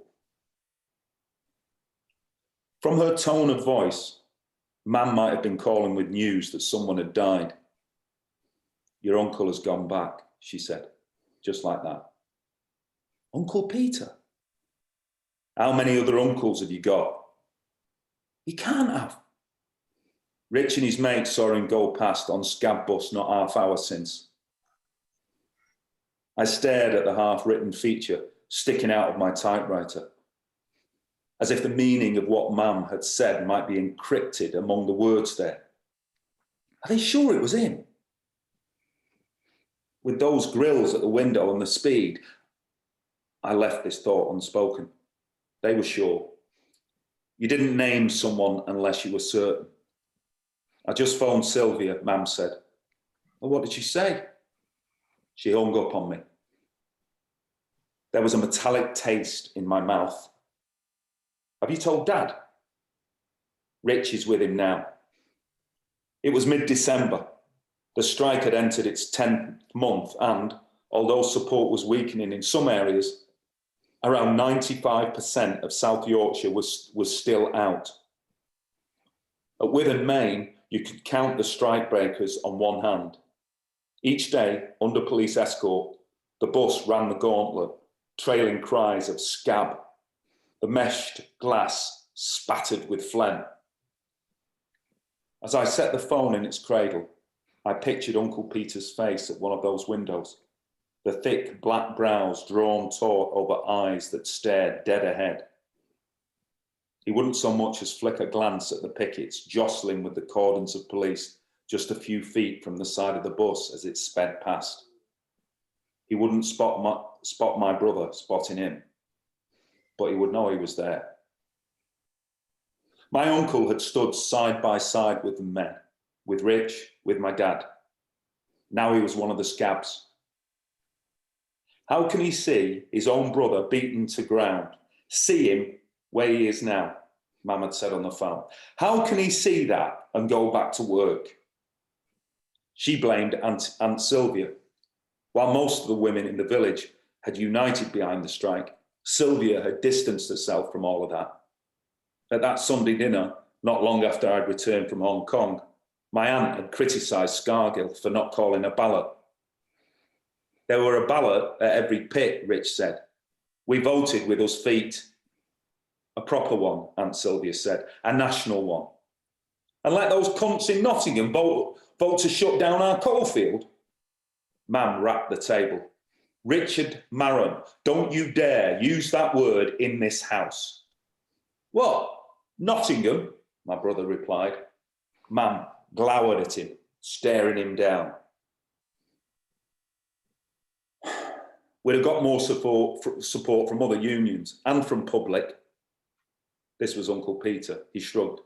From her tone of voice, Mam might have been calling with news that someone had died. Your uncle has gone back, she said, just like that. Uncle Peter? How many other uncles have you got? He can't have. Rich and his mates saw him go past on scab bus not half hour since. I stared at the half-written feature sticking out of my typewriter, as if the meaning of what Mam had said might be encrypted among the words there. Are they sure it was him? With those grills at the window and the speed, I left this thought unspoken. They were sure. You didn't name someone unless you were certain. I just phoned Sylvia, Mam said. Well, what did she say? She hung up on me. There was a metallic taste in my mouth. Have you told Dad? Rich is with him now. It was mid-December. The strike had entered its 10th month and, although support was weakening in some areas, around 95% of South Yorkshire was still out. At Withen, Maine, you could count the strikebreakers on one hand. Each day, under police escort, the bus ran the gauntlet, trailing cries of scab, the meshed glass spattered with phlegm. As I set the phone in its cradle, I pictured Uncle Peter's face at one of those windows, the thick black brows drawn taut over eyes that stared dead ahead. He wouldn't so much as flick a glance at the pickets jostling with the cordons of police just a few feet from the side of the bus as it sped past. He wouldn't spot spot my brother spotting him, but he would know he was there. My uncle had stood side by side with the men, with Rich, with my dad. Now he was one of the scabs. How can he see his own brother beaten to ground? See him where he is now, Mam had said on the phone. How can he see that and go back to work? She blamed Aunt Sylvia. While most of the women in the village had united behind the strike, Sylvia had distanced herself from all of that. At that Sunday dinner, not long after I'd returned from Hong Kong, my aunt had criticised Scargill for not calling a ballot. There were a ballot at every pit, Rich said. We voted with us feet. A proper one, Aunt Sylvia said, a national one. And let those cunts in Nottingham vote to shut down our coalfield. Mam rapped the table. Richard Marron, don't you dare use that word in this house. What? Nottingham? My brother replied. Mam glowered at him, staring him down. We'd have got more support from other unions and from public. This was Uncle Peter. He shrugged.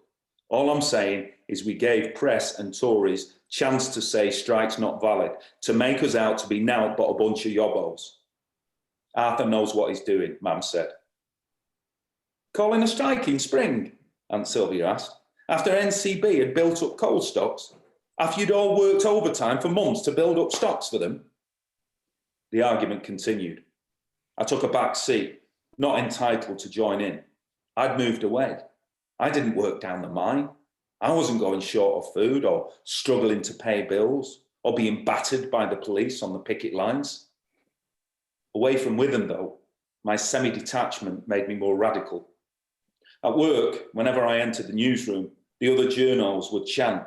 All I'm saying is we gave press and Tories chance to say strike's not valid, to make us out to be nowt but a bunch of yobbos. Arthur knows what he's doing, Mam said. Calling a strike in spring? Aunt Sylvia asked. After NCB had built up coal stocks? After you'd all worked overtime for months to build up stocks for them? The argument continued. I took a back seat, not entitled to join in. I'd moved away. I didn't work down the mine. I wasn't going short of food or struggling to pay bills or being battered by the police on the picket lines. Away from Withen, though, my semi-detachment made me more radical. At work, whenever I entered the newsroom, the other journos would chant,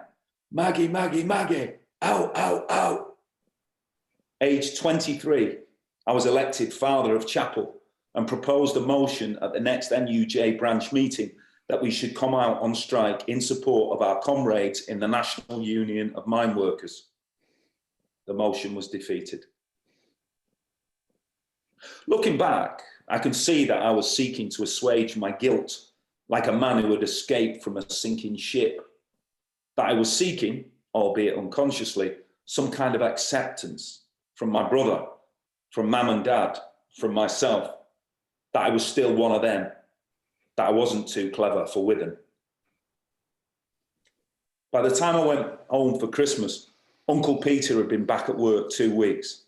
Maggie, Maggie, Maggie, ow, ow, ow. Aged 23, I was elected Father of Chapel and proposed a motion at the next NUJ branch meeting that we should come out on strike in support of our comrades in the National Union of Mine Workers. The motion was defeated. Looking back, I can see that I was seeking to assuage my guilt, like a man who had escaped from a sinking ship. That I was seeking, albeit unconsciously, some kind of acceptance from my brother, from Mam and Dad, from myself, that I was still one of them, that I wasn't too clever for Withen. By the time I went home for Christmas, Uncle Peter had been back at work 2 weeks.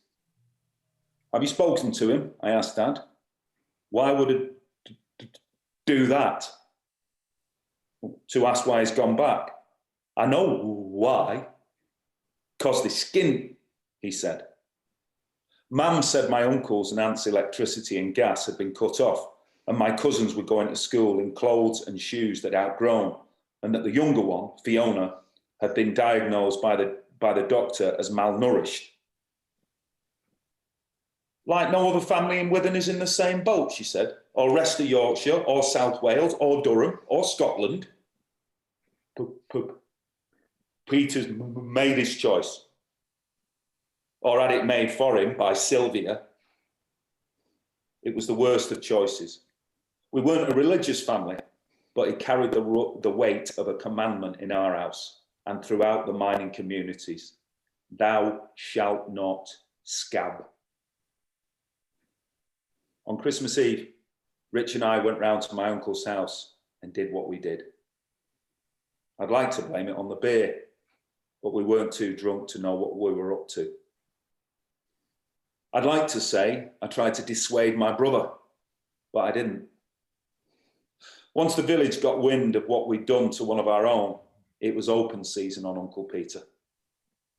Have you spoken to him? I asked Dad. Why would it do that? To ask why he's gone back. I know why. 'Cause they skint, he said. Mam said my uncle's and aunt's electricity and gas had been cut off, and my cousins were going to school in clothes and shoes they'd outgrown, and that the younger one, Fiona, had been diagnosed by the doctor as malnourished. Like no other family in Withen is in the same boat, she said, or rest of Yorkshire, or South Wales, or Durham, or Scotland. Peter's made his choice, or had it made for him by Sylvia. It was the worst of choices. We weren't a religious family, but it carried the weight of a commandment in our house and throughout the mining communities. Thou shalt not scab. On Christmas Eve, Rich and I went round to my uncle's house and did what we did. I'd like to blame it on the beer, but we weren't too drunk to know what we were up to. I'd like to say I tried to dissuade my brother, but I didn't. Once the village got wind of what we'd done to one of our own, it was open season on Uncle Peter.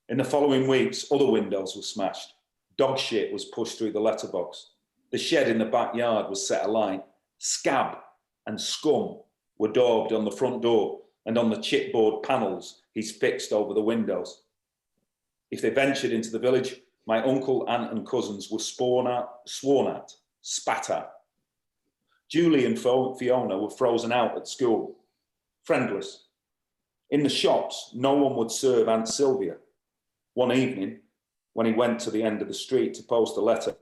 In the following weeks, other windows were smashed. Dog shit was pushed through the letterbox. The shed in the backyard was set alight. Scab and scum were daubed on the front door and on the chipboard panels he's fixed over the windows. If they ventured into the village, my uncle, aunt and cousins were sworn at, spat at. Julie and Fiona were frozen out at school, friendless. In the shops, no one would serve Aunt Sylvia. One evening, when he went to the end of the street to post a letter,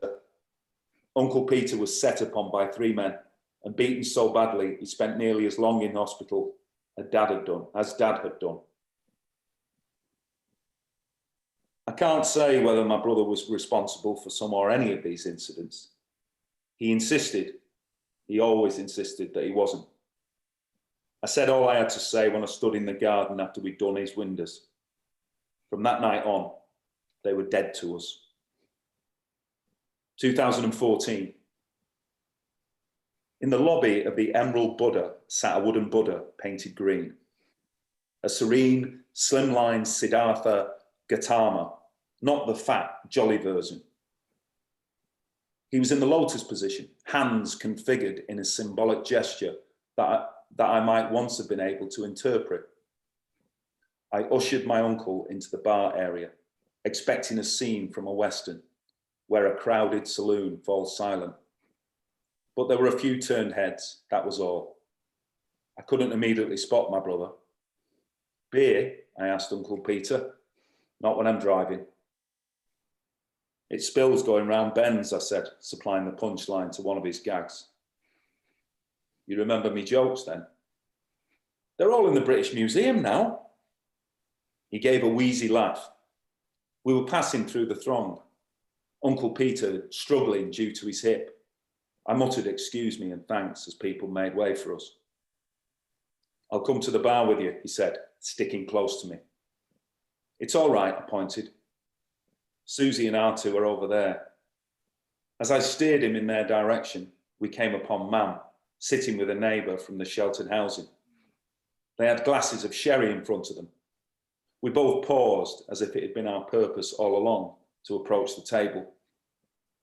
Uncle Peter was set upon by 3 men and beaten so badly he spent nearly as long in hospital as Dad had done. I can't say whether my brother was responsible for some or any of these incidents. He always insisted that he wasn't. I said all I had to say when I stood in the garden after we'd done his windows. From that night on, they were dead to us. 2014. In the lobby of the Emerald Buddha sat a wooden Buddha painted green. A serene, slimline Siddhartha Gautama, not the fat, jolly version. He was in the lotus position, hands configured in a symbolic gesture that I might once have been able to interpret. I ushered my uncle into the bar area, expecting a scene from a Western, where a crowded saloon falls silent. But there were a few turned heads, that was all. I couldn't immediately spot my brother. Beer? I asked Uncle Peter. Not when I'm driving. It spills going round bends, I said, supplying the punchline to one of his gags. You remember me jokes then? They're all in the British Museum now. He gave a wheezy laugh. We were passing through the throng. Uncle Peter struggling due to his hip. I muttered excuse me and thanks as people made way for us. I'll come to the bar with you, he said, sticking close to me. It's all right, I pointed. Susie and Artu are over there. As I steered him in their direction, we came upon Mam, sitting with a neighbour from the sheltered housing. They had glasses of sherry in front of them. We both paused as if it had been our purpose all along to approach the table.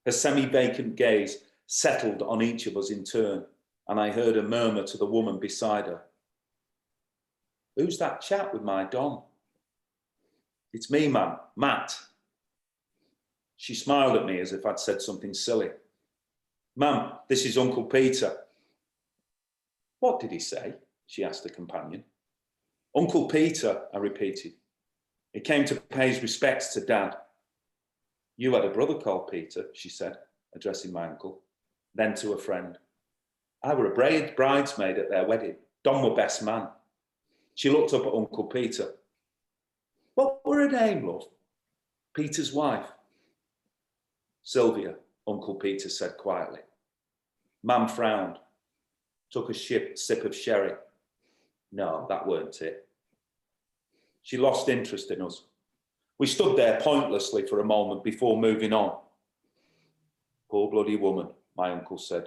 Her semi-vacant gaze settled on each of us in turn, and I heard a murmur to the woman beside her. Who's that chap with my Don? It's me, ma'am, Matt. She smiled at me as if I'd said something silly. Ma'am, this is Uncle Peter. What did he say? She asked the companion. Uncle Peter, I repeated. He came to pay his respects to Dad. You had a brother called Peter, she said, addressing my uncle. Then to a friend. I were a bridesmaid at their wedding. Don were best man. She looked up at Uncle Peter. What were her name, love? Peter's wife. Sylvia, Uncle Peter said quietly. Mam frowned, took a sip of sherry. No, that weren't it. She lost interest in us. We stood there pointlessly for a moment before moving on. Poor bloody woman, my uncle said.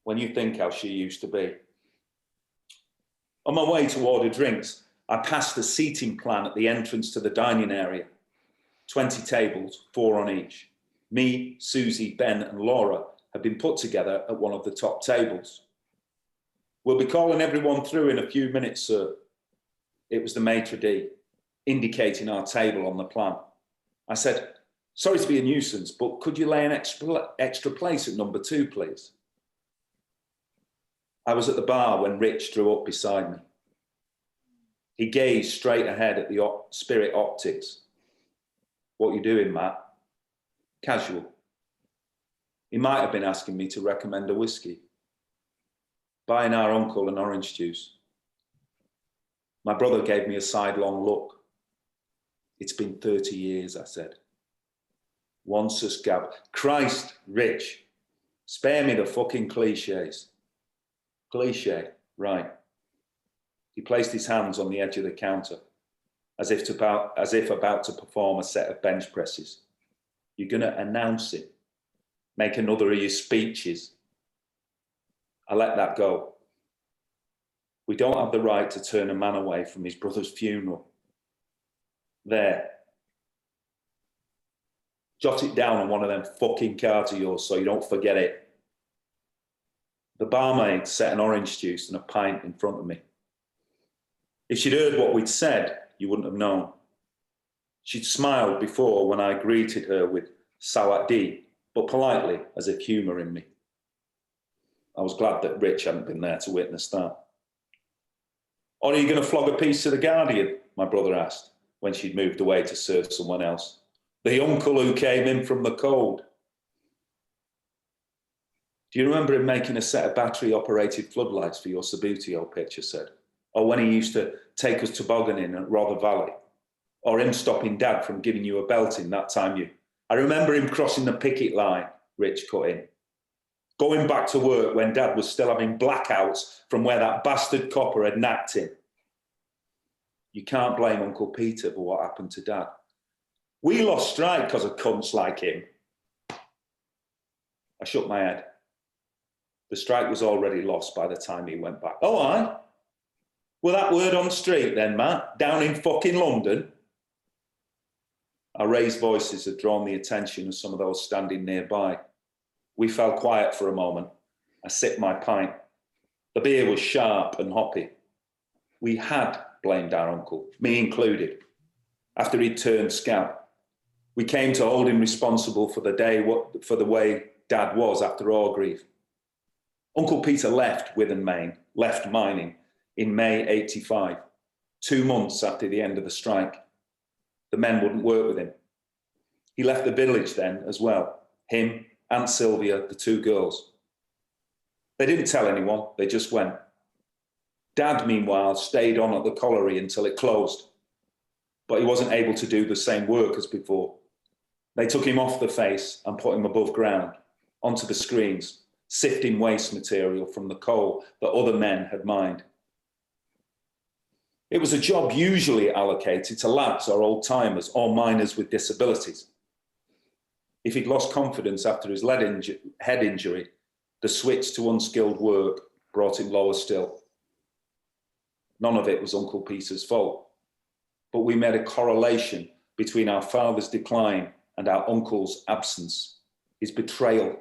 When you think how she used to be. On my way to order drinks, I passed the seating plan at the entrance to the dining area. 20 tables, 4 on each. Me, Susie, Ben and Laura had been put together at one of the top tables. We'll be calling everyone through in a few minutes, sir. It was the maitre d', indicating our table on the plan. I said, sorry to be a nuisance, but could you lay an extra place at number 2, please? I was at the bar when Rich drew up beside me. He gazed straight ahead at the Spirit Optics. What you doing, Matt? Casual. He might have been asking me to recommend a whiskey. Buying our uncle an orange juice. My brother gave me a sidelong look. It's been 30 years, I said. Once a scab. Christ, Rich, spare me the fucking cliches. Cliche, right. He placed his hands on the edge of the counter, as if about to perform a set of bench presses. You're going to announce it, make another of your speeches. I let that go. We don't have the right to turn a man away from his brother's funeral. There. Jot it down on one of them fucking cards of yours so you don't forget it. The barmaid set an orange juice and a pint in front of me. If she'd heard what we'd said, you wouldn't have known. She'd smiled before when I greeted her with Sawat-di, but politely, as if humouring me. I was glad that Rich hadn't been there to witness that. Or are you going to flog a piece to the Guardian? My brother asked, when she'd moved away to serve someone else. The uncle who came in from the cold. Do you remember him making a set of battery-operated floodlights for your Subbuteo pitch, I said? Or when he used to take us tobogganing at Rother Valley? Or him stopping Dad from giving you a belting that time you... I remember him crossing the picket line, Rich cut in. Going back to work when Dad was still having blackouts from where that bastard copper had nacked him. You can't blame Uncle Peter for what happened to Dad. We lost strike because of cunts like him. I shook my head. The strike was already lost by the time he went back. Oh, aye? Well, that word on the street then, Matt, down in fucking London? Our raised voices had drawn the attention of some of those standing nearby. We fell quiet for a moment. I sipped my pint. The beer was sharp and hoppy. We had blamed our uncle, me included, after he'd turned scab. We came to hold him responsible for the way Dad was after Orgreave. Uncle Peter left Withen, left mining in May 85, 2 months after the end of the strike. The men wouldn't work with him. He left the village then as well, him, Aunt Sylvia, the 2 girls. They didn't tell anyone, they just went. Dad, meanwhile, stayed on at the colliery until it closed, but he wasn't able to do the same work as before. They took him off the face and put him above ground, onto the screens, sifting waste material from the coal that other men had mined. It was a job usually allocated to lads or old-timers or miners with disabilities. If he'd lost confidence after his head injury, the switch to unskilled work brought him lower still. None of it was Uncle Peter's fault, but we made a correlation between our father's decline and our uncle's absence, his betrayal.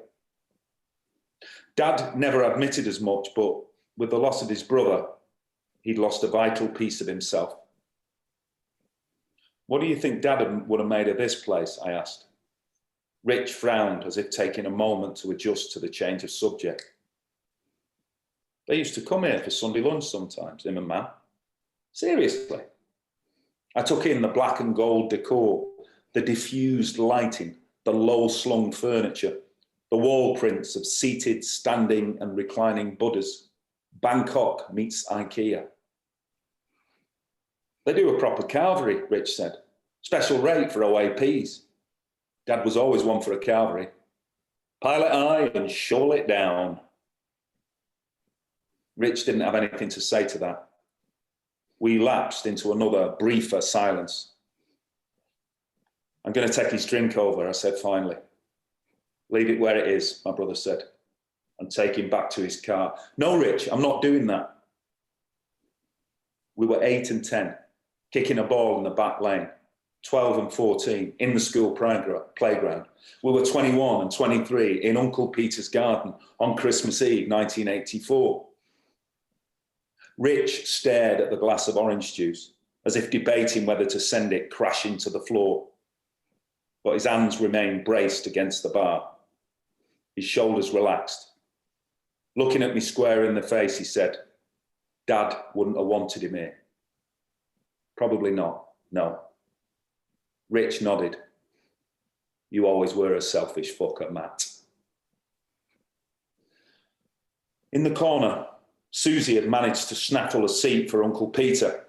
Dad never admitted as much, but with the loss of his brother, he'd lost a vital piece of himself. What do you think Dad would have made of this place? I asked. Rich frowned as if taking a moment to adjust to the change of subject. They used to come here for Sunday lunch sometimes, him and Mam. Seriously. I took in the black and gold decor, the diffused lighting, the low-slung furniture, the wall prints of seated, standing and reclining Buddhas. Bangkok meets IKEA. They do a proper carvery, Rich said. Special rate for OAPs. Dad was always one for a carvery. Pile it high and shovel it down. Rich didn't have anything to say to that. We lapsed into another, briefer silence. I'm going to take his drink over, I said finally. Leave it where it is, my brother said, and take him back to his car. No, Rich, I'm not doing that. We were 8 and 10, kicking a ball in the back lane, 12 and 14 in the school playground. We were 21 and 23 in Uncle Peter's garden on Christmas Eve, 1984. Rich stared at the glass of orange juice, as if debating whether to send it crashing to the floor. But his hands remained braced against the bar. His shoulders relaxed. Looking at me square in the face, he said, Dad wouldn't have wanted him here. Probably not, no. Rich nodded. You always were a selfish fucker, Matt. In the corner, Susie had managed to snaffle a seat for Uncle Peter.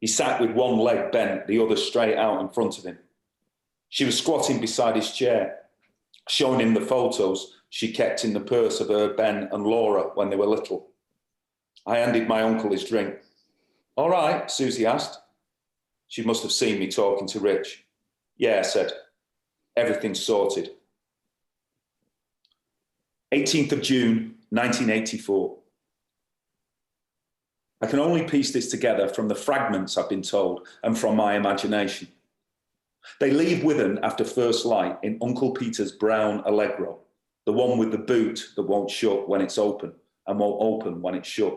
He sat with one leg bent, the other straight out in front of him. She was squatting beside his chair, showing him the photos she kept in the purse of her Ben and Laura when they were little. I handed my uncle his drink. All right, Susie asked. She must have seen me talking to Rich. Yeah, I said. Everything's sorted. 18th of June, 1984. I can only piece this together from the fragments I've been told and from my imagination. They leave Withen after first light in Uncle Peter's brown Allegro, the one with the boot that won't shut when it's open and won't open when it's shut.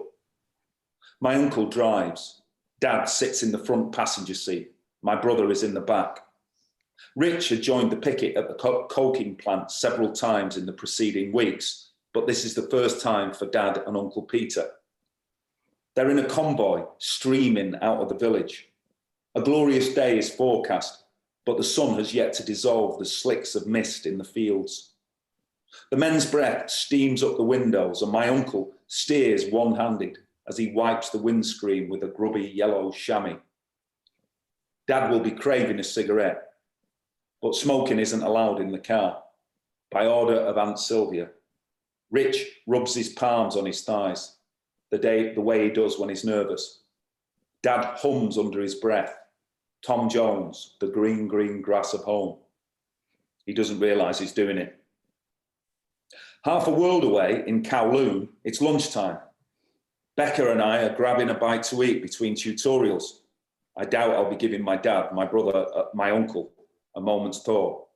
My uncle drives. Dad sits in the front passenger seat. My brother is in the back. Rich had joined the picket at the coking plant several times in the preceding weeks, but this is the first time for Dad and Uncle Peter. They're in a convoy streaming out of the village. A glorious day is forecast, but the sun has yet to dissolve the slicks of mist in the fields. The men's breath steams up the windows and my uncle steers one-handed as he wipes the windscreen with a grubby yellow chamois. Dad will be craving a cigarette, but smoking isn't allowed in the car, by order of Aunt Sylvia. Rich rubs his palms on his thighs, the way he does when he's nervous. Dad hums under his breath, Tom Jones, the green, green grass of home. He doesn't realise he's doing it. Half a world away in Kowloon, it's lunchtime. Becca and I are grabbing a bite to eat between tutorials. I doubt I'll be giving my dad, my brother, my uncle, a moment's thought.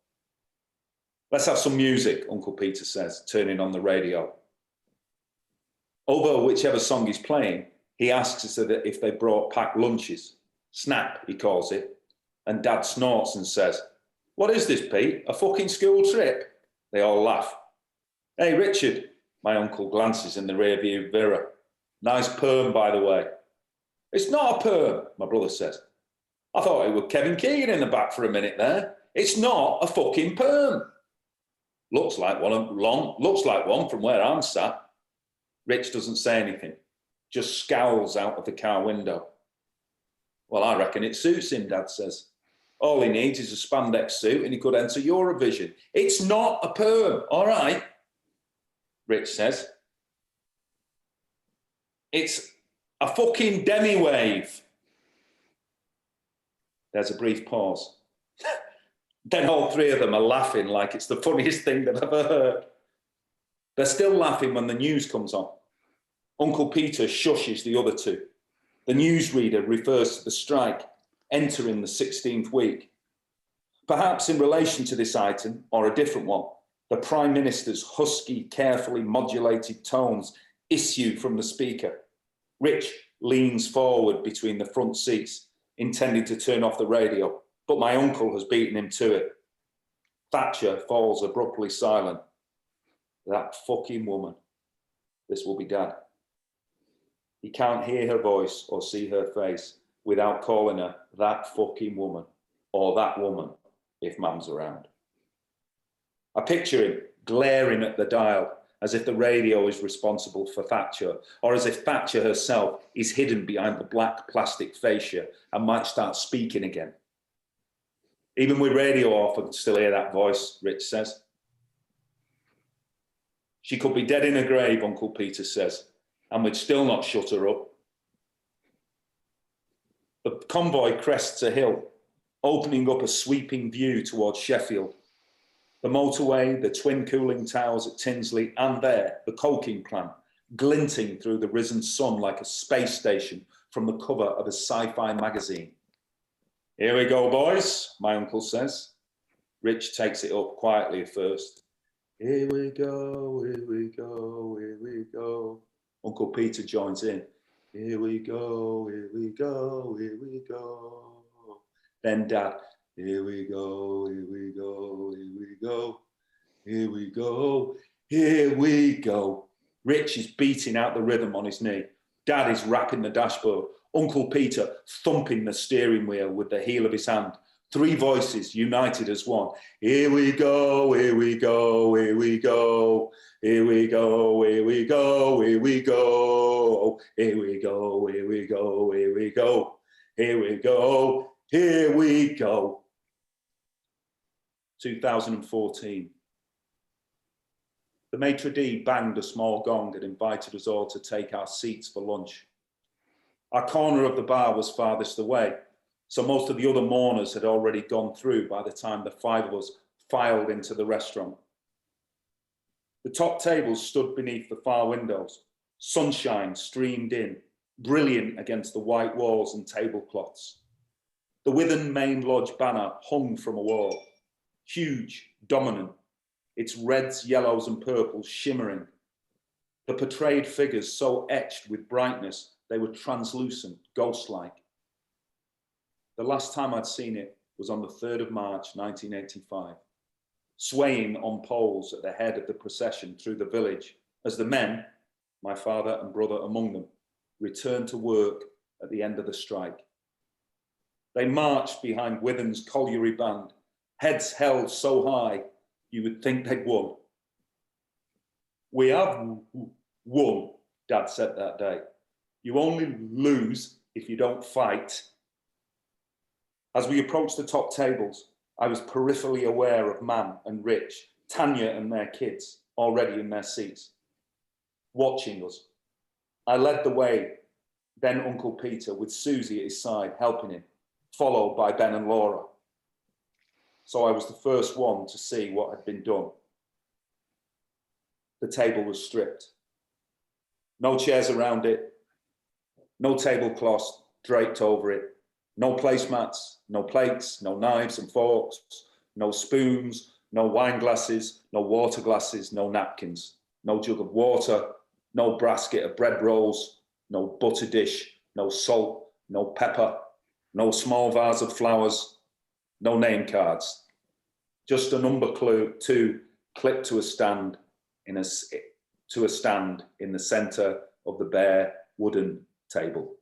Let's have some music, Uncle Peter says, turning on the radio. Over whichever song he's playing, he asks us if they brought packed lunches. Snap, he calls it. And Dad snorts and says, "What is this, Pete? A fucking school trip?" They all laugh. "Hey, Richard," my uncle glances in the rearview mirror. "Nice perm, by the way." "It's not a perm," my brother says. "I thought it was Kevin Keegan in the back for a minute there. It's not a fucking perm." Looks like one from where I'm sat. Rich doesn't say anything, just scowls out of the car window. "Well, I reckon it suits him," Dad says. "All he needs is a spandex suit and he could enter Eurovision." "It's not a perm, all right," Rich says. "It's a fucking demi-wave." There's a brief pause. Then all three of them are laughing like it's the funniest thing they've ever heard. They're still laughing when the news comes on. Uncle Peter shushes the other two. The newsreader refers to the strike, entering the 16th week. Perhaps in relation to this item, or a different one, the Prime Minister's husky, carefully modulated tones issue from the speaker. Rich leans forward between the front seats, intending to turn off the radio, but my uncle has beaten him to it. Thatcher falls abruptly silent. That fucking woman. This will be Dad. He can't hear her voice or see her face without calling her that fucking woman, or that woman, if Mum's around. I picture him glaring at the dial as if the radio is responsible for Thatcher, or as if Thatcher herself is hidden behind the black plastic fascia and might start speaking again. "Even with radio off, I can still hear that voice," Rich says. "She could be dead in her grave," Uncle Peter says, "and we'd still not shut her up." The convoy crests a hill, opening up a sweeping view towards Sheffield. The motorway, the twin cooling towers at Tinsley, and there, the coking plant, glinting through the risen sun like a space station from the cover of a sci-fi magazine. "Here we go, boys," my uncle says. Rich takes it up quietly first. "Here we go, here we go, here we go." Uncle Peter joins in. "Here we go, here we go, here we go." Then Dad, "Here we go, here we go, here we go, here we go, here we go." Rich is beating out the rhythm on his knee. Dad is rapping the dashboard. Uncle Peter thumping the steering wheel with the heel of his hand. Three voices united as one. "Here we go, here we go, here we go. Here we go, here we go, here we go. Here we go, here we go, here we go. Here we go, here we go." 2014. The maitre d' banged a small gong and invited us all to take our seats for lunch. Our corner of the bar was farthest away, so most of the other mourners had already gone through by the time the five of us filed into the restaurant. The top tables stood beneath the far windows. Sunshine streamed in, brilliant against the white walls and tablecloths. The Withen main lodge banner hung from a wall, huge, dominant, its reds, yellows and purples shimmering. The portrayed figures so etched with brightness they were translucent, ghost-like. The last time I'd seen it was on the 3rd of March, 1985, swaying on poles at the head of the procession through the village as the men, my father and brother among them, returned to work at the end of the strike. They marched behind Withen's colliery band, heads held so high you would think they'd won. We have won, Dad said that day. You only lose if you don't fight. As we approached the top tables, I was peripherally aware of Mam and Rich, Tanya and their kids, already in their seats, watching us. I led the way, then Uncle Peter, with Susie at his side, helping him, followed by Ben and Laura. So I was the first one to see what had been done. The table was stripped. No chairs around it, no tablecloths draped over it, no placemats, no plates, no knives and forks, no spoons, no wine glasses, no water glasses, no napkins, no jug of water, no basket of bread rolls, no butter dish, no salt, no pepper, no small vase of flowers, no name cards. Just a number 2 clipped to a stand in the centre of the bare wooden table.